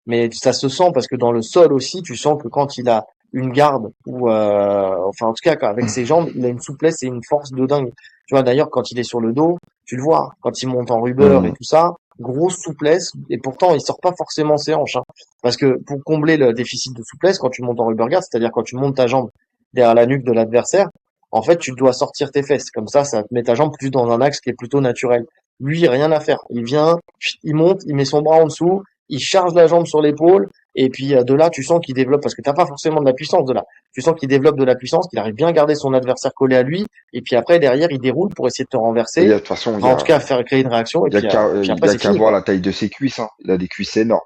Mais ça se sent parce que dans le sol aussi, tu sens que quand il a une garde ou enfin en tout cas avec ses jambes, il a une souplesse et une force de dingue. Tu vois d'ailleurs quand il est sur le dos, tu le vois, quand il monte en rubber et Hum, tout ça, grosse souplesse et pourtant il sort pas forcément ses hanches hein. Parce que pour combler le déficit de souplesse quand tu montes en rubber guard, c'est-à-dire quand tu montes ta jambe derrière la nuque de l'adversaire, en fait tu dois sortir tes fesses comme ça te met ta jambe plus dans un axe qui est plutôt naturel. Lui, rien à faire. Il vient, il monte, il met son bras en dessous, il charge la jambe sur l'épaule, et puis de là, tu sens qu'il développe, parce que t'as pas forcément de la puissance de là. Tu sens qu'il développe de la puissance, qu'il arrive bien à garder son adversaire collé à lui, et puis après, derrière, il déroule pour essayer de te Et renverser, de toute façon, enfin, en tout cas, faire créer une réaction, puis il après, y a c'est qu'à fini, voir quoi. la taille de ses cuisses, hein. Il a des cuisses énormes.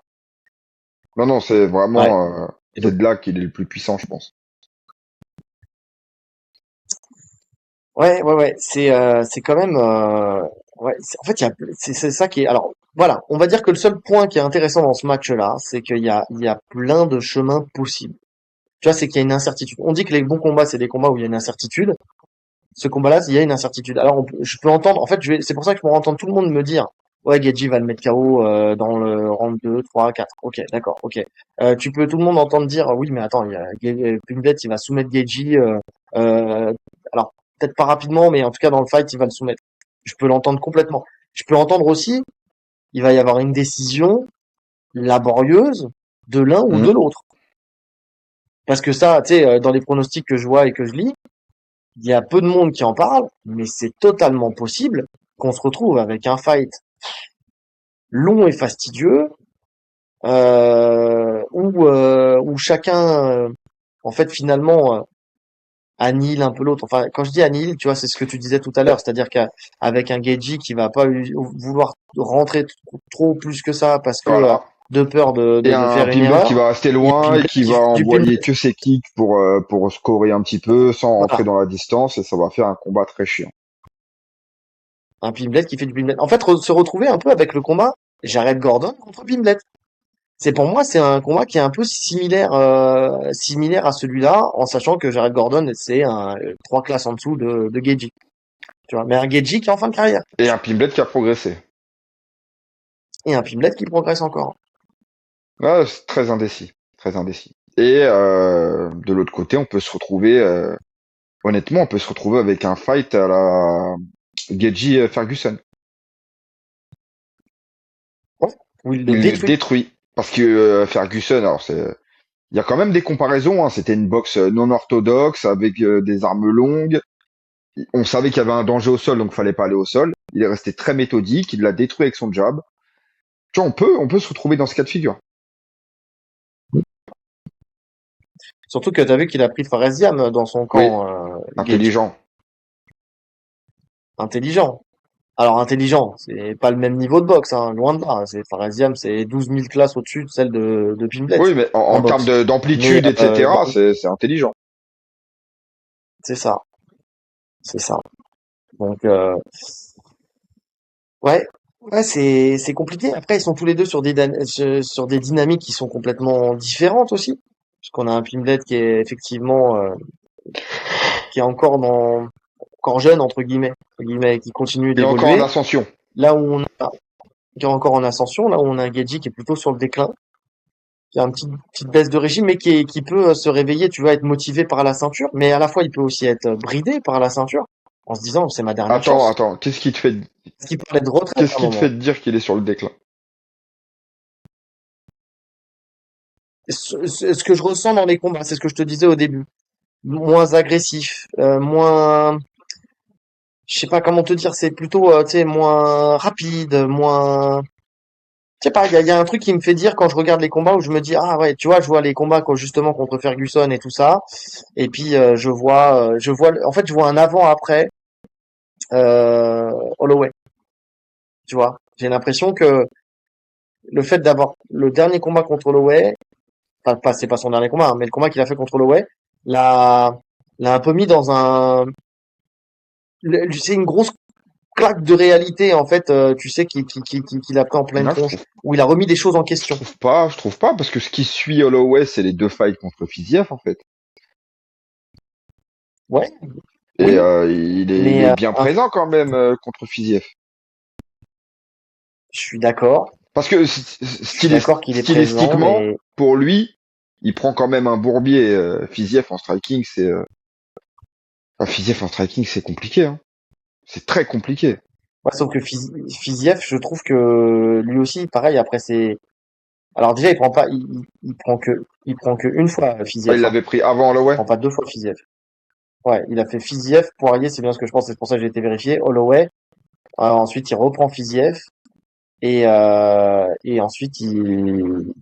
Non, non, c'est Ouais. vraiment, Et donc, c'est de là qu'il est le plus puissant, je pense. ouais, c'est quand même, ouais, en fait, c'est ça qui est, alors, voilà, on va dire que le seul point qui est intéressant dans ce match-là, c'est il y a plein de chemins possibles. Tu vois, c'est qu'il y a une incertitude. On dit que les bons combats, c'est des combats où il y a une incertitude. Ce combat-là, il y a une incertitude. Alors, je peux entendre, en fait, c'est pour ça que je peux entendre tout le monde me dire, ouais, Geji va le mettre KO dans le round 2, 3, 4. Ok, d'accord, ok. Tu peux tout le monde entendre dire, oui, mais attends, Pimblet, il va soumettre Geji, euh, alors, peut-être pas rapidement, mais en tout cas, dans le fight, il va le soumettre. Je peux l'entendre complètement. Je peux entendre aussi, il va y avoir une décision laborieuse de l'un ou de Hum. l'autre. Parce que ça, tu sais, dans les pronostics que je vois et que je lis, il y a peu de monde qui en parle, mais c'est totalement possible qu'on se retrouve avec un fight long et fastidieux, où chacun, en fait, finalement, annihile un peu l'autre. Enfin, quand je dis annihile, tu vois, c'est ce que tu disais tout à l'heure, c'est-à-dire qu'avec un Geji qui va pas vouloir rentrer trop plus que ça parce que Voilà. de peur Et de un faire une Pimblet qui erreur, va rester et un loin et Pimblet qui qui va fait du envoyer Pimblet. que ses kicks pour scorer un petit peu sans rentrer Voilà. dans la distance et ça va faire un combat très chiant. Un Pimblet qui fait du Pimblet. En fait, se retrouver un peu avec le combat Jared Gordon contre Pimblet. C'est pour moi, c'est un combat qui est un peu similaire à celui-là, en sachant que Jared Gordon, c'est un 3 classes en dessous de Gaethje. Tu vois, mais un Gaethje qui est en fin de carrière Et un Pimblet qui a progressé. et un Pimblet qui progresse encore. Ouais, c'est très indécis. Très indécis. Et de l'autre côté, on peut se retrouver, honnêtement, on peut se retrouver avec un fight à la Geji Ferguson. Ouais. Où il le Il le détruit. détruit. Parce que Ferguson, alors il y a quand même des comparaisons, hein. C'était une boxe non orthodoxe avec des armes longues. On savait qu'il y avait un danger au sol, donc fallait pas aller au sol. Il est resté très méthodique, il l'a détruit avec son jab. Tu vois, on peut se retrouver dans ce cas de figure. Surtout que t'as vu qu'il a pris Faresiam dans son Oui, camp, Gaethje. intelligent. Intelligent. Alors intelligent, c'est pas le même niveau de boxe, hein, loin de là. C'est Faresiam, c'est 12 000 classes au-dessus de celle de Pimblet Oui, mais en en termes boxe. Mais d'amplitude, etc., c'est intelligent. c'est ça, c'est ça. Donc ouais, ouais, c'est compliqué. Après, ils sont tous les deux sur des dynamiques qui sont complètement différentes aussi. Parce qu'on a un Pimblet qui est effectivement qui est encore jeune entre guillemets, qui continue Il est encore en d'évoluer. ascension. Là où on a qui est encore en ascension, là où on a un Geji qui est plutôt sur le déclin, qui a une petite baisse de régime, mais qui peut se réveiller, tu vois, être motivé par la ceinture, mais à la fois il peut aussi être bridé par la ceinture, en se disant c'est ma dernière Attends, chance. attends, Ce qui parlait de retraite qu'est-ce à un qui te fait moment. te dire qu'il est sur le déclin? Ce que je ressens dans les combats, c'est ce que je te disais au début. Moins agressif, moins, je sais pas comment te dire, c'est plutôt, tu sais, moins rapide, moins, je sais pas, il y a un truc qui me fait dire quand je regarde les combats où je me dis, ah ouais, tu vois, je vois les combats justement contre Ferguson et tout ça, et puis en fait, je vois un avant-après Holloway, tu vois. J'ai l'impression que le fait d'avoir le dernier combat contre Holloway, c'est pas son dernier combat, hein, mais le combat qu'il a fait contre Holloway, l'a, l'a un peu mis dans c'est une grosse claque de réalité en fait, tu sais, qu'il a pris en pleine Là, tronche, où il a remis des choses en question. je trouve pas, parce que ce qui suit Holloway, c'est les deux fights contre Fiziev, en fait. Ouais, Et oui, il mais est bien présent quand même contre Fiziev. je suis d'accord. Parce que Je suis d'accord qu'il est présent, stylistiquement, mais pour lui, il prend quand même un bourbier. Fiziev en striking, Fiziev en striking, c'est compliqué, hein. C'est très compliqué. ouais, sauf que Fiziev, je trouve que lui aussi, pareil, après c'est. Alors déjà, il prend pas, il prend que une fois Ah, il Fiziev, hein. l'avait pris avant Il Holloway. prend pas deux fois Fiziev. Ouais, il a fait Fiziev, Poirier, c'est bien ce que je pense, c'est pour ça que j'ai été vérifié. Holloway, ensuite il reprend Fiziev et ensuite il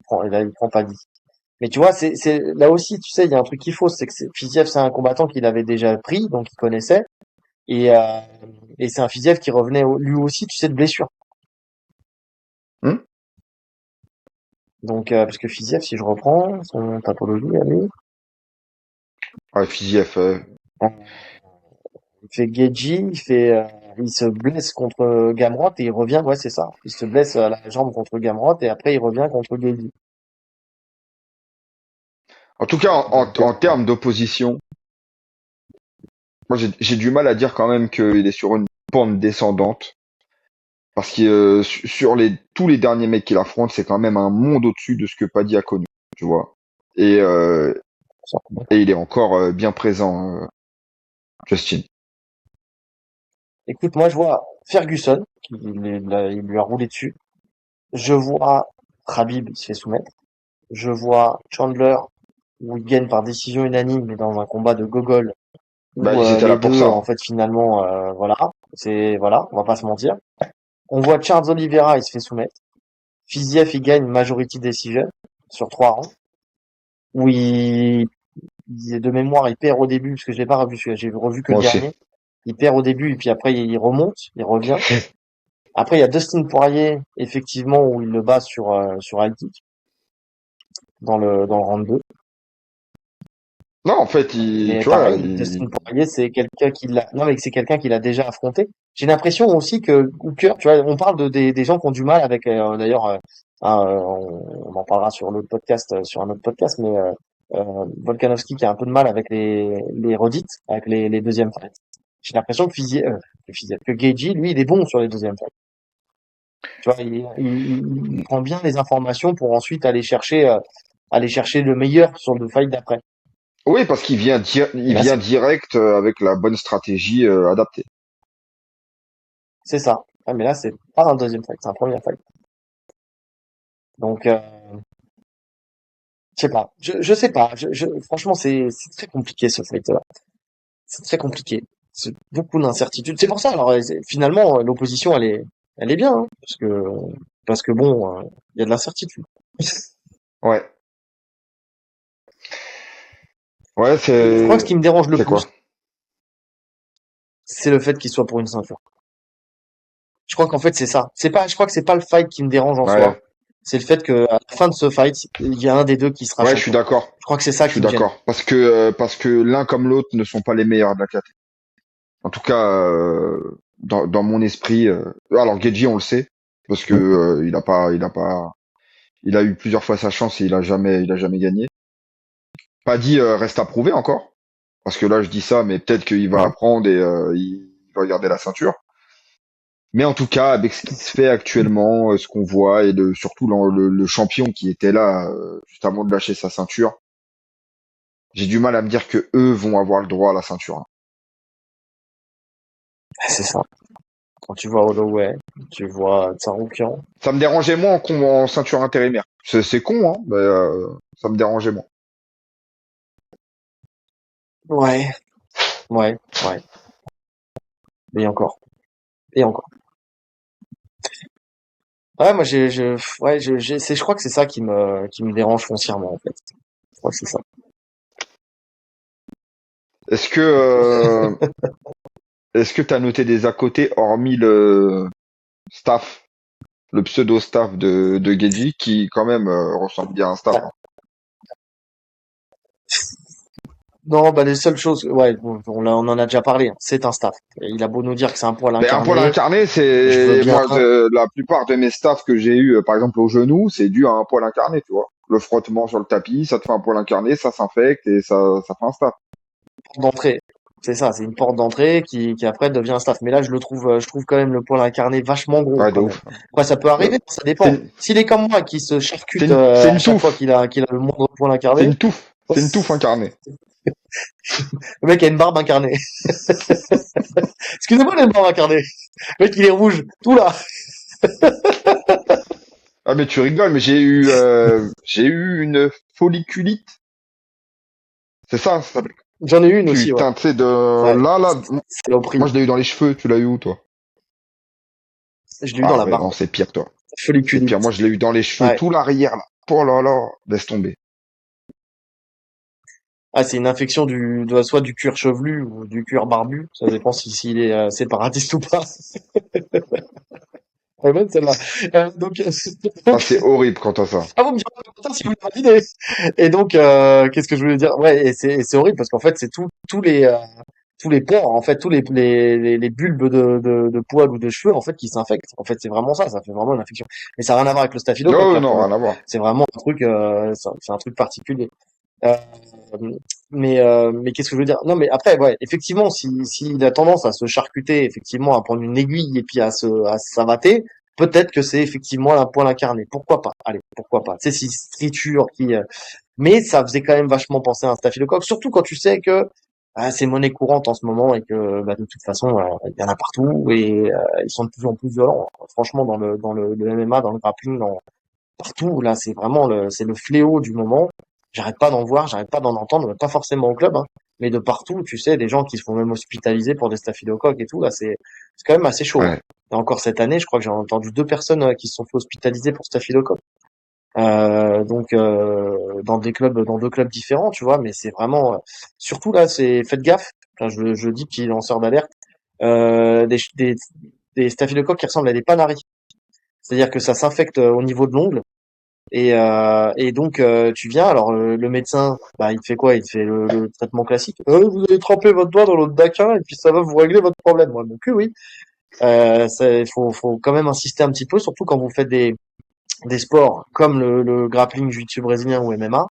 prend Paddy. Mais tu vois, c'est là aussi, tu sais, il y a un truc qu'il faut, c'est que Fiziev, c'est un combattant qu'il avait déjà pris, donc il connaissait. Et, euh, et c'est un Fiziev qui revenait lui aussi, tu sais, de blessure. Hmm. Donc, parce que Fiziev, si je reprends son pathologie à lui, Ouais, Fiziev. il fait Geji, il se blesse contre Gamrot et il revient, ouais, c'est ça. Il se blesse à la jambe contre Gamrot et après il revient contre Geji. En tout cas, Donc, en termes d'opposition, moi j'ai du mal à dire quand même qu'il est sur une pente descendante. Parce que sur tous les derniers mecs qu'il affronte, c'est quand même un monde au-dessus de ce que Paddy a connu, tu vois. Et, euh, et il est encore bien présent, Justin. écoute, moi je vois Ferguson, il lui a roulé dessus. Je vois Khabib, il se fait soumettre. Je vois Chandler, où il gagne par décision unanime, mais dans un combat de gogol, Bah, où ils étaient là les pour deux, ça, en hein. fait, finalement, voilà, on va pas se mentir. On voit Charles Oliveira, il se fait soumettre. Fiziev, il gagne majority decision sur 3 rounds, où de mémoire, il perd au début, parce que je l'ai pas revu, j'ai revu que le Moi aussi. dernier. Il perd au début, et puis après, il remonte, il revient. Après, il y a Dustin Poirier, effectivement, où il le bat sur high kick, dans le round 2. Non, en fait, Mais tu vois, pareil, Dustin Poirier, c'est quelqu'un qui l'a, non, mais c'est quelqu'un qui l'a déjà affronté. J'ai l'impression aussi que Hooker, tu vois, on parle des gens qui ont du mal avec, d'ailleurs, on en parlera sur l'autre podcast, sur un autre podcast, mais Volkanovski qui a un peu de mal avec les redites, avec les deuxièmes fights. J'ai l'impression que Gaethje, lui, il est bon sur les deuxièmes fights. Tu vois, il prend bien les informations pour ensuite aller chercher le meilleur sur le fight d'après. oui, parce qu'il Et il là, vient direct avec la bonne stratégie adaptée. c'est ça. Ah, mais là, c'est pas un deuxième fight, c'est un premier fight. Donc, je sais pas. Je sais pas. Franchement, c'est très compliqué ce fight-là. C'est très compliqué. C'est beaucoup d'incertitudes. C'est pour ça. Alors, finalement, l'opposition, elle est bien, hein, parce que bon, il y a de l'incertitude. Ouais, ouais, Je crois que ce qui me dérange le c'est plus, quoi? c'est le fait qu'il soit pour une ceinture. Je crois qu'en fait, c'est ça. Je crois que c'est pas le fight qui me dérange en soi. Ouais, C'est le fait que à la fin de ce fight, il y a un des deux qui sera ouais, je suis champion. d'accord. Je crois que c'est ça Je suis qui me gêne. d'accord. Parce que l'un comme l'autre ne sont pas les meilleurs de la catégorie. En tout cas, dans mon esprit, alors Geji, on le sait, parce que il a eu plusieurs fois sa chance et il a jamais gagné. Paddy reste à prouver encore, parce que là je dis ça, mais peut-être qu'il va Ouais. apprendre et il va garder la ceinture. Mais en tout cas, avec ce qui se fait actuellement, ce qu'on voit et surtout le champion qui était là juste avant de lâcher sa ceinture, j'ai du mal à me dire que eux vont avoir le droit à la ceinture, hein. C'est ça. Quand tu vois Holloway, tu vois Tsaroukian. Ça me dérangeait moins en ceinture intérimaire. C'est con, hein, mais ça me dérangeait moins. Ouais, ouais, ouais. Et encore. Et encore. Ouais, moi, ouais, je crois que c'est ça qui me dérange foncièrement, en fait. Je crois que c'est ça. Est-ce que est-ce que t'as noté des à côté hormis le staff, le pseudo staff de Gedji qui quand même ressemble bien à un staff, Ouais. hein. Non, bah, les seules choses, ouais, on en a déjà parlé, hein. C'est un staff. Et il a beau nous dire que c'est un poil Mais un poil incarné. incarné, Je veux c'est bien. moi la plupart de mes staffs que j'ai eu par exemple au genou, c'est dû à un poil incarné, tu vois. Le frottement sur le tapis, ça te fait un poil incarné, ça s'infecte et ça fait un staff. Porte d'entrée. C'est ça, c'est une porte d'entrée qui après devient un staff. Mais là, je trouve quand même le poil incarné vachement gros, Ouais, de quand même. ouf. Quoi, ça peut Euh, arriver, ça C'est dépend. une, S'il est comme moi, qui se charcute, c'est à une chaque fois touffe. qu'il a le moindre poil C'est incarné, une touffe. C'est une touffe incarnée. le mec a une barbe incarnée. Excusez-moi, il a une barbe incarnée. Le mec, il est rouge, tout là. Ah mais tu rigoles, mais j'ai eu une folliculite. C'est ça, ça s'appelle. J'en ai eu une aussi, ouais. Putain, tu sais, Ouais. là, Saloperie. moi je l'ai eu dans les cheveux, tu l'as eu où toi? Je l'ai eu dans Ah la ouais, non, barbe. c'est pire toi. C'est pire. Folliculite. Moi je l'ai eu dans les cheveux, Ouais. tout l'arrière là. Oh là là, laisse tomber. Ah, c'est une infection soit du cuir chevelu ou du cuir barbu. Ça dépend s'il est séparatiste ou pas. Elle est bonne celle-là. Donc, Ah c'est horrible quand t'as ça. ah, vous me direz putain, si vous le validez. Et donc, qu'est-ce que je voulais dire? Ouais, et c'est horrible parce qu'en fait, c'est tous les pores, en fait, les bulbes de poils ou de cheveux, en fait, qui s'infectent. En fait, c'est vraiment ça. Ça fait vraiment une infection. Mais ça n'a rien à voir avec le staphylocoque, Non, là, pour non, le rien coup. à voir. C'est vraiment un truc, c'est un truc particulier. Euh, mais qu'est-ce que je veux dire? Non, mais après, ouais, effectivement, s'il a tendance à se charcuter, effectivement, à prendre une aiguille et puis à s'avater, peut-être que c'est effectivement un poil incarné. Pourquoi pas? Allez, pourquoi pas? C'est si triture mais ça faisait quand même vachement penser à un staphylocoque, surtout quand tu sais que c'est monnaie courante en ce moment et que bah, de toute façon, il y en a partout et ils sont de plus en plus violents. Franchement, le MMA, dans le grappling, partout. Là, c'est le fléau du moment. J'arrête pas d'en voir, j'arrête pas d'en entendre, pas forcément au club, hein, mais de partout, tu sais, des gens qui se font même hospitaliser pour des staphylocoques et tout. Là, c'est quand même assez chaud, hein. Ouais. Et encore cette année, je crois que j'ai entendu 2 personnes qui se sont fait hospitaliser pour staphylocoque. Donc dans des clubs, dans 2 clubs différents, tu vois, mais c'est vraiment, surtout là, c'est faites gaffe. Enfin, je dis petit lanceur d'alerte, des staphylocoques qui ressemblent à des panaris. C'est-à-dire que ça s'infecte au niveau de l'ongle et donc tu viens, alors le médecin, bah il te fait quoi? Il te fait le traitement classique. Vous allez tremper votre doigt dans l'eau de Daquin et puis ça va vous régler votre problème. Moi, donc oui. Il faut quand même insister un petit peu, surtout quand vous faites des sports comme le grappling, jiu-jitsu brésilien ou MMA,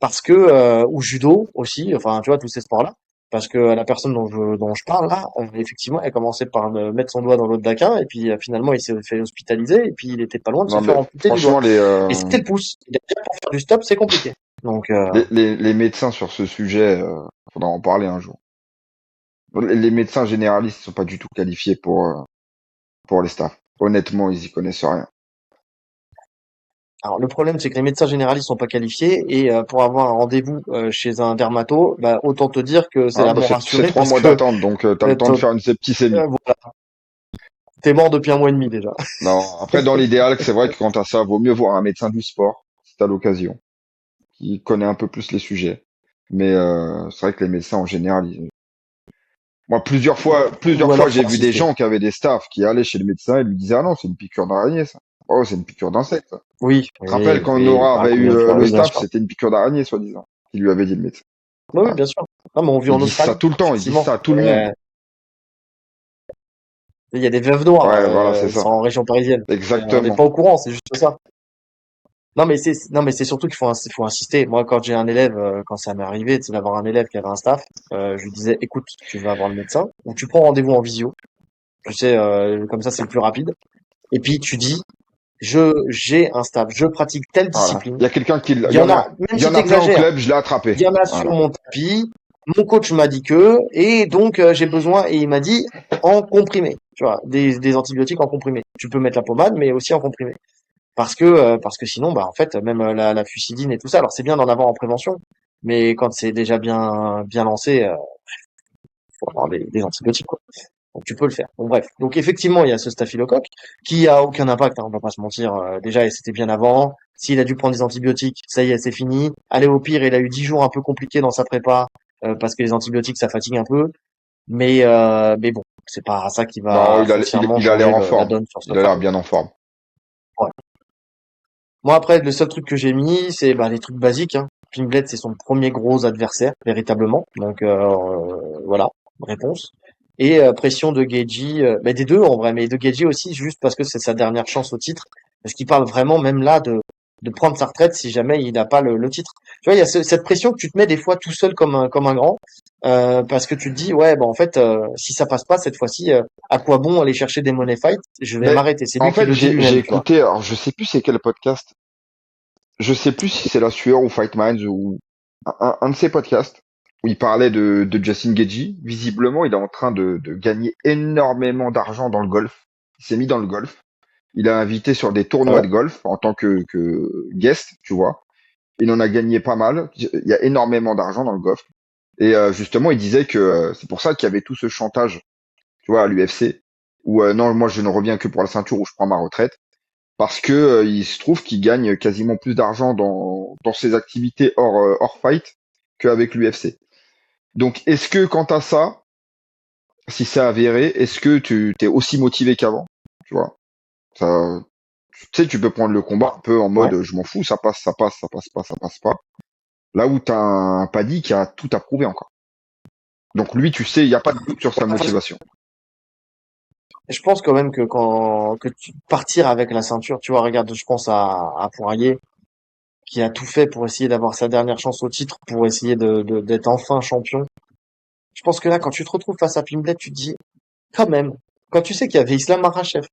parce que ou judo aussi, enfin tu vois tous ces sports-là. Parce que la personne dont je parle là, effectivement, elle a commencé par mettre son doigt dans l'eau de Daquin et puis finalement il s'est fait hospitaliser et puis il était pas loin de se Non faire mais amputer du doigt. franchement Et c'était le pouce. Et déjà, pour faire du stop, c'est compliqué. Donc, les médecins sur ce sujet, faudra en parler un jour. Les médecins généralistes sont pas du tout qualifiés pour les staffs. Honnêtement, ils y connaissent rien. alors le problème, c'est que les médecins généralistes sont pas qualifiés et pour avoir un rendez-vous chez un dermato, bah, autant te dire que c'est Ah la bah mort c'est assurée trois parce mois que d'attente, donc t'as le euh, temps de t'as- faire une septicémie. voilà, t'es mort depuis un mois et demi déjà. Non, après dans l'idéal, c'est vrai que quand t'as ça, vaut mieux voir un médecin du sport, si t'as l'occasion, qui connaît un peu plus les sujets. Mais c'est vrai que les médecins en général, moi Ou plusieurs fois alors j'ai faut vu des insister. gens qui avaient des staffs qui allaient chez le médecin et lui disaient ah non c'est une piqûre d'araignée ça. Oh c'est une piqûre d'insecte. Ça. Oui, Tu te rappelles quand oui, Nora bah, avait eu combien de fois? le Oui, bien staff, sûr. c'était une piqûre d'araignée soi-disant, qui lui avait dit le médecin. Oui, oui, Ouais. bien sûr. Non, mais on vit Ils en disent ça Australie, tout le temps, ils disent effectivement. ça à tout le monde. Il y a des veuves noires, Ouais voilà c'est ils sont ça. en région parisienne. On n'est Exactement. pas au courant, c'est juste ça. Non, mais c'est surtout faut insister. Moi, quand j'ai un élève, quand ça m'est arrivé, tu sais, d'avoir un élève qui avait un staff, je lui disais, écoute, tu vas voir le médecin, ou tu prends rendez-vous en visio. Tu sais, comme ça, c'est le plus rapide. Et puis, tu dis, j'ai un staff, je pratique telle Voilà. discipline. Il y a quelqu'un qui Il y en a, même il y si en a plein au t'exagères, club, je l'ai attrapé. il y en a sur Voilà. mon tapis. Mon coach m'a dit que, et donc j'ai besoin, et il m'a dit en comprimé, tu vois, des antibiotiques en comprimé. Tu peux mettre la pommade, mais aussi en comprimé. Parce que sinon, bah en fait, même la fuchsidine et tout ça, alors c'est bien d'en avoir en prévention, mais quand c'est déjà bien lancé, faut avoir des antibiotiques, quoi. Donc tu peux le faire. Donc bref. Donc effectivement, il y a ce staphylocoque qui a aucun impact, hein, on va pas se mentir. Déjà, c'était bien avant. S'il a dû prendre des antibiotiques, ça y est, c'est fini. Allez, au pire, il a eu 10 jours un peu compliqués dans sa prépa parce que les antibiotiques, ça fatigue un peu. Mais bon, c'est pas ça qui Non, va foncièrement il a l'air changer en la forme. donne sur ce Il a l'air fameux. bien en forme. Ouais. Moi après, le seul truc que j'ai mis, c'est bah, les trucs basiques. Hein. Pimblet, c'est son premier gros adversaire véritablement. Donc voilà, réponse. Et pression de Geji, bah, des deux en vrai, mais de Geji aussi juste parce que c'est sa dernière chance au titre, parce qu'il parle vraiment même là de prendre sa retraite si jamais il n'a pas le titre. Tu vois, il y a cette pression que tu te mets des fois tout seul comme un grand, parce que tu te dis ouais bah en fait si ça passe pas cette fois-ci, à quoi bon aller chercher des money fight? Je vais Mais m'arrêter. C'est en lui qui fait, le dit j'ai lui-même, tu vois. écouté, alors je sais plus c'est quel podcast. Je sais plus si c'est La Sueur ou Fight Minds ou un de ces podcasts où il parlait de Justin Gaethje. Visiblement, il est en train de gagner énormément d'argent dans le golf. Il s'est mis dans le golf. Il a invité sur des tournois Ouais. de golf en tant que guest, tu vois. Il en a gagné pas mal. Il y a énormément d'argent dans le golf. Et justement, il disait que c'est pour ça qu'il y avait tout ce chantage, tu vois, à l'UFC, où non, moi je ne reviens que pour la ceinture où je prends ma retraite, parce que il se trouve qu'il gagne quasiment plus d'argent dans ses activités hors fight qu'avec l'UFC. Donc, est-ce que quant à ça, si c'est avéré, est-ce que tu t'es aussi motivé qu'avant, tu vois? Ça, tu sais, tu peux prendre le combat un peu en Ouais. mode je m'en fous, ça passe, ça passe, ça passe pas, ça passe pas. Là où t'as un Paddy qui a tout à prouver encore. Donc lui, tu sais, il n'y a pas de doute sur sa motivation. Je pense quand même que tu partir avec la ceinture, tu vois, regarde, je pense à Poirier qui a tout fait pour essayer d'avoir sa dernière chance au titre, pour essayer d'être enfin champion. Je pense que là, quand tu te retrouves face à Pimblet, tu te dis, quand même, quand tu sais qu'il y avait Islam Makhachev,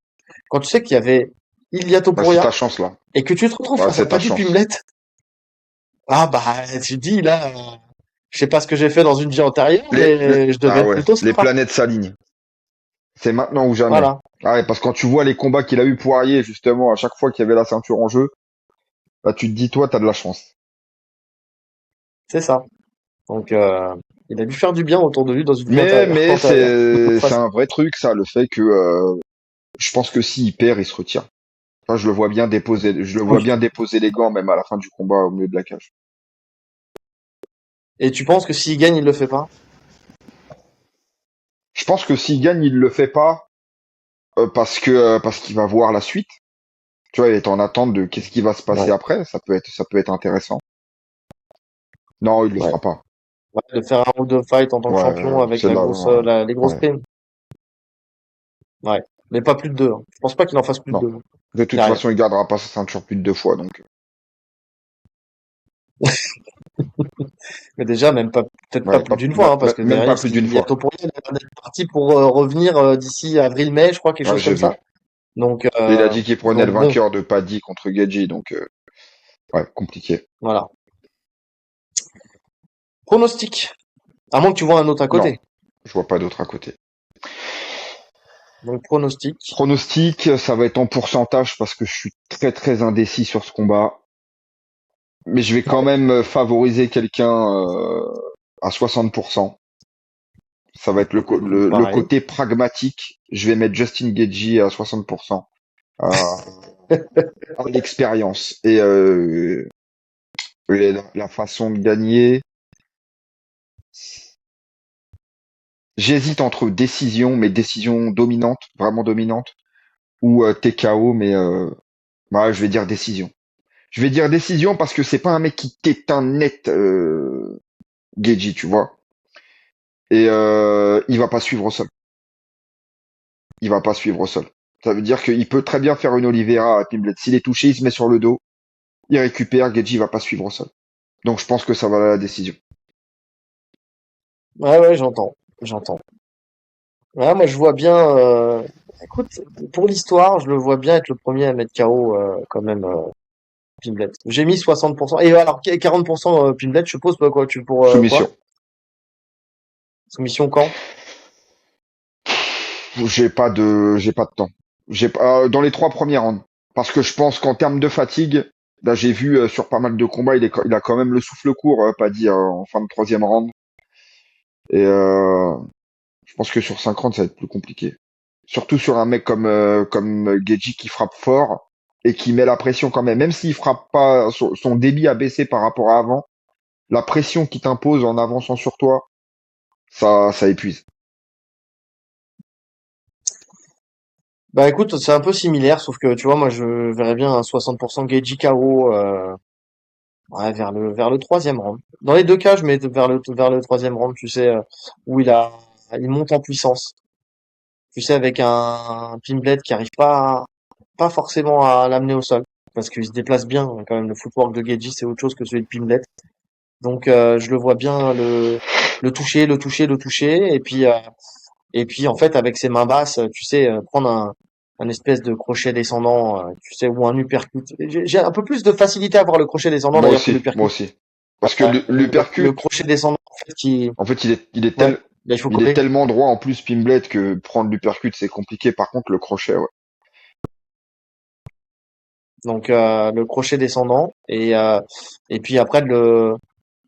quand tu sais qu'il y avait Ilia Bah, c'est Topuria, ta chance là. et que tu te retrouves Ouais, face à c'est ta Paddy chance. Pimblet, ah bah, tu te dis, là, je sais pas ce que j'ai fait dans une vie antérieure, mais je devais Ah être ouais, plutôt les sympa. planètes s'alignent. C'est maintenant ou jamais. Voilà, Ah ouais, parce que quand tu vois les combats qu'il a eu Poirier, justement, à chaque fois qu'il y avait la ceinture en jeu, bah tu te dis, toi, t'as de la chance. c'est ça. Donc, il a dû faire du bien autour de lui dans une vie Mais antérieure. c'est Face- un vrai truc, ça, le fait que je pense que s'il perd, il se retire. Enfin, je le vois Oui. bien déposer les gants même à la fin du combat au milieu de la cage. Et tu penses que s'il gagne, il le fait pas? Je pense que s'il gagne, il le fait pas parce qu'il va voir la suite. Tu vois, il est en attente de qu'est-ce qui va se passer Ouais, après. Ça peut être intéressant. Non, il le ouais. fera pas. Ouais, de faire un round of fight en tant que Ouais, champion avec c'est la là. grosse, les grosses Ouais, primes. Ouais. Mais pas plus de deux. Hein. Je pense pas qu'il en fasse plus de non. deux De toute derrière. façon, il gardera pas sa ceinture plus de 2 fois, donc. Mais déjà, même pas, peut-être pas Ouais, plus d'une fois, hein, parce que même derrière, pas plus d'une il y a fois. Topuria, il a l'air d'être parti pour revenir d'ici avril-mai, je crois, quelque Ouais, chose j'ai comme ça. vu. Donc, Et il a dit qu'il prenait le bon, vainqueur de Paddy contre Gedji, donc ouais, compliqué. voilà. Pronostic. À moins que tu vois un autre à Non, côté. je vois pas d'autre à côté. Donc, pronostic. Pronostic, ça va être en pourcentage parce que je suis très très indécis sur ce combat. Mais je vais quand Ouais. même favoriser quelqu'un à 60%. Ça va être le Pareil. côté pragmatique. Je vais mettre Justin Gaethje à 60%. À, à l'expérience. Et la façon de gagner. J'hésite entre décision, mais décision dominante, vraiment dominante, ou TKO, mais ouais, je vais dire décision. Je vais dire décision parce que c'est pas un mec qui t'éteint net, Gaethje, tu vois. Et il va pas suivre au sol. Il va pas suivre au sol. Ça veut dire qu'il peut très bien faire une Oliveira à Pimblet. S'il est touché, il se met sur le dos, il récupère, Gaethje va pas suivre au sol. Donc je pense que ça va à la décision. Ouais, ouais, j'entends. J'entends. Ouais, moi, je vois bien, écoute, pour l'histoire, je le vois bien être le premier à mettre KO, quand même, Pimblet. J'ai mis 60%. Et alors, 40% Pimblet, je suppose, pas quoi, tu pour, quoi? Soumission. Soumission quand? J'ai pas de temps. J'ai pas dans les 3 premiers rounds. Parce que je pense qu'en termes de fatigue, là j'ai vu sur pas mal de combats, il a quand même le souffle court, pas dire en fin de troisième round. Et Je pense que sur 5 rounds, ça va être plus compliqué. Surtout sur un mec comme Gaethje qui frappe fort et qui met la pression quand même. Même s'il frappe pas, son débit a baissé par rapport à avant, la pression qu'il t'impose en avançant sur toi, ça épuise. Bah écoute, c'est un peu similaire, sauf que tu vois, moi je verrais bien un 60% Geiji KO ouais, vers le troisième round. Dans les deux cas, je mets vers le troisième round, tu sais, où il monte en puissance. Tu sais, avec un Pimblet qui arrive pas forcément à l'amener au sol, parce qu'il se déplace bien quand même. Le footwork de Geiji, c'est autre chose que celui de Pimblet. Donc je le vois bien le toucher, et puis en fait avec ses mains basses, tu sais, prendre un espèce de crochet descendant, tu sais, ou un uppercut. J'ai un peu plus de facilité à voir le crochet descendant d'ailleurs que Moi l'uppercut. aussi. Parce que Ouais, le l'uppercut, crochet descendant en fait, ouais, là il faut il est couper. tellement droit en plus Pimblet que prendre l'uppercut c'est compliqué. Par contre, le crochet, ouais. Donc le crochet descendant et puis après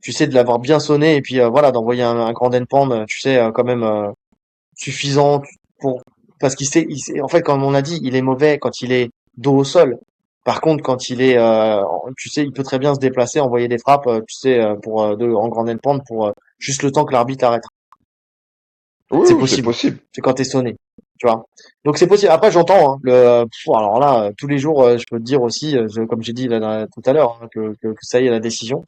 tu sais de l'avoir bien sonné et puis voilà d'envoyer un grand endpoint, tu sais quand même suffisant pour parce qu'il sait en fait comme on a dit il est mauvais quand il est dos au sol. Par contre quand il est tu sais il peut très bien se déplacer envoyer des frappes tu sais pour en grand endpoint pour juste le temps que l'arbitre arrête. Oui, C'est oui, c'est possible. possible. C'est quand t'es sonné, tu vois. Donc c'est possible. Après, j'entends, hein, alors là, tous les jours, je peux te dire aussi, comme j'ai dit là, tout à l'heure, hein, que ça y est, la décision.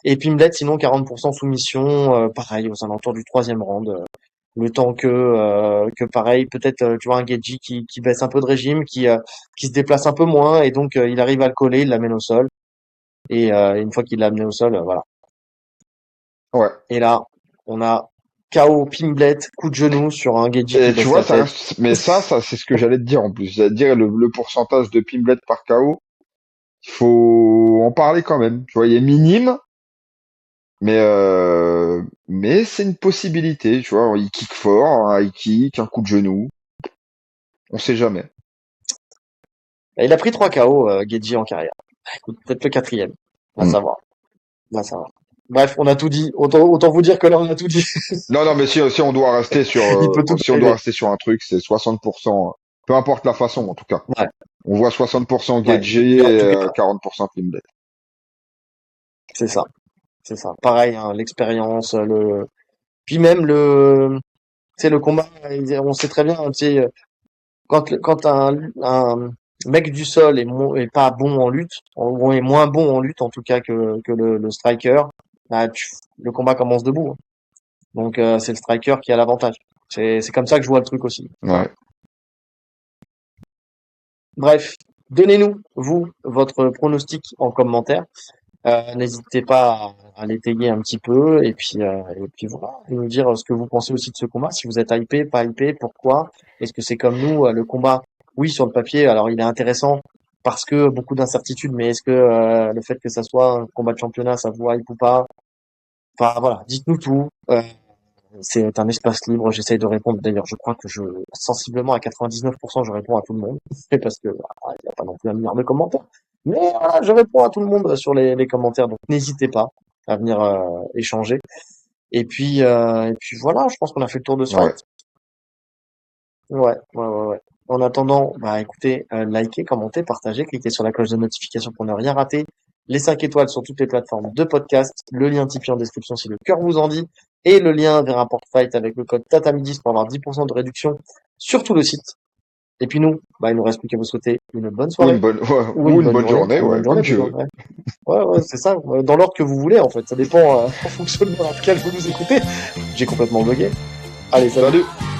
Et Pimblet, sinon 40% soumission, pareil, aux alentours du troisième round. Le temps que pareil, peut-être, tu vois, un Geji qui baisse un peu de régime, qui se déplace un peu moins, et donc il arrive à le coller, il l'amène au sol. Et une fois qu'il l'a amené au sol, voilà. Ouais. Et là, on a KO Pimblet, coup de genou sur un Geji qui Et tu baisse vois, la ça tête. reste, mais ça, c'est ce que j'allais te dire en plus. J'allais te dire le pourcentage de Pimblet par KO. Il faut en parler quand même. Tu vois, il est minime, mais c'est une possibilité. Tu vois, il kick fort, un high kick, un coup de genou. On sait jamais. Et il a pris 3 KO, Geji en carrière. Écoute, peut-être le quatrième. On va Hmm. savoir. On va savoir. Bref, on a tout dit. Autant vous dire que là, on a tout dit. Non, non, mais si on doit rester sur, Il peut tout si on doit arriver. rester sur un truc, c'est 60%. Peu importe la façon, en tout cas. Ouais, On voit 60% ouais. Gedge Mais en et tout cas, 40% Pimblet. c'est ça. C'est ça. Pareil, hein, l'expérience, puis même tu sais, le combat, on sait très bien, tu sais, quand un mec du sol est pas bon en lutte, ou est moins bon en lutte, en tout cas, que le striker, bah, le combat commence debout, hein. Donc c'est le striker qui a l'avantage. C'est comme ça que je vois le truc aussi. Voilà. Ouais. Bref, donnez-nous vous votre pronostic en commentaire. N'hésitez pas à l'étayer un petit peu et puis voilà, et nous dire ce que vous pensez aussi de ce combat. Si vous êtes hypé, pas hypé, pourquoi? Est-ce que c'est comme nous le combat? Oui, sur le papier, alors il est intéressant parce que beaucoup d'incertitudes, mais est-ce que le fait que ça soit un combat de championnat, ça vous hype ou pas? Enfin voilà, dites-nous tout. C'est un espace libre, j'essaye de répondre. D'ailleurs, je crois que sensiblement à 99%, je réponds à tout le monde. Parce que, il n'y a pas non plus un milliard de commentaires. Mais voilà, je réponds à tout le monde sur les commentaires. Donc, n'hésitez pas à venir échanger. Et puis voilà, je pense qu'on a fait le tour de ce Ouais. fight. Ouais, ouais, ouais, ouais. En attendant, bah écoutez, likez, commentez, partagez, cliquez sur la cloche de notification pour ne rien rater. Les 5 étoiles sur toutes les plateformes de podcast, le lien Tipeee en description si le cœur vous en dit, et le lien vers un porte-fight avec le code TATAMI10 pour avoir 10% de réduction sur tout le site. Et puis nous, bah il nous reste plus qu'à vous souhaiter une bonne soirée, ou Ou une une bonne bonne journée, journée, ou une ouais, bonne comme journée tu plutôt. veux. Ouais, ouais, ouais, c'est ça, dans l'ordre que vous voulez en fait, ça dépend en fonction de l'heure à laquelle vous nous écoutez. J'ai complètement bugué. Allez, salut. Salut!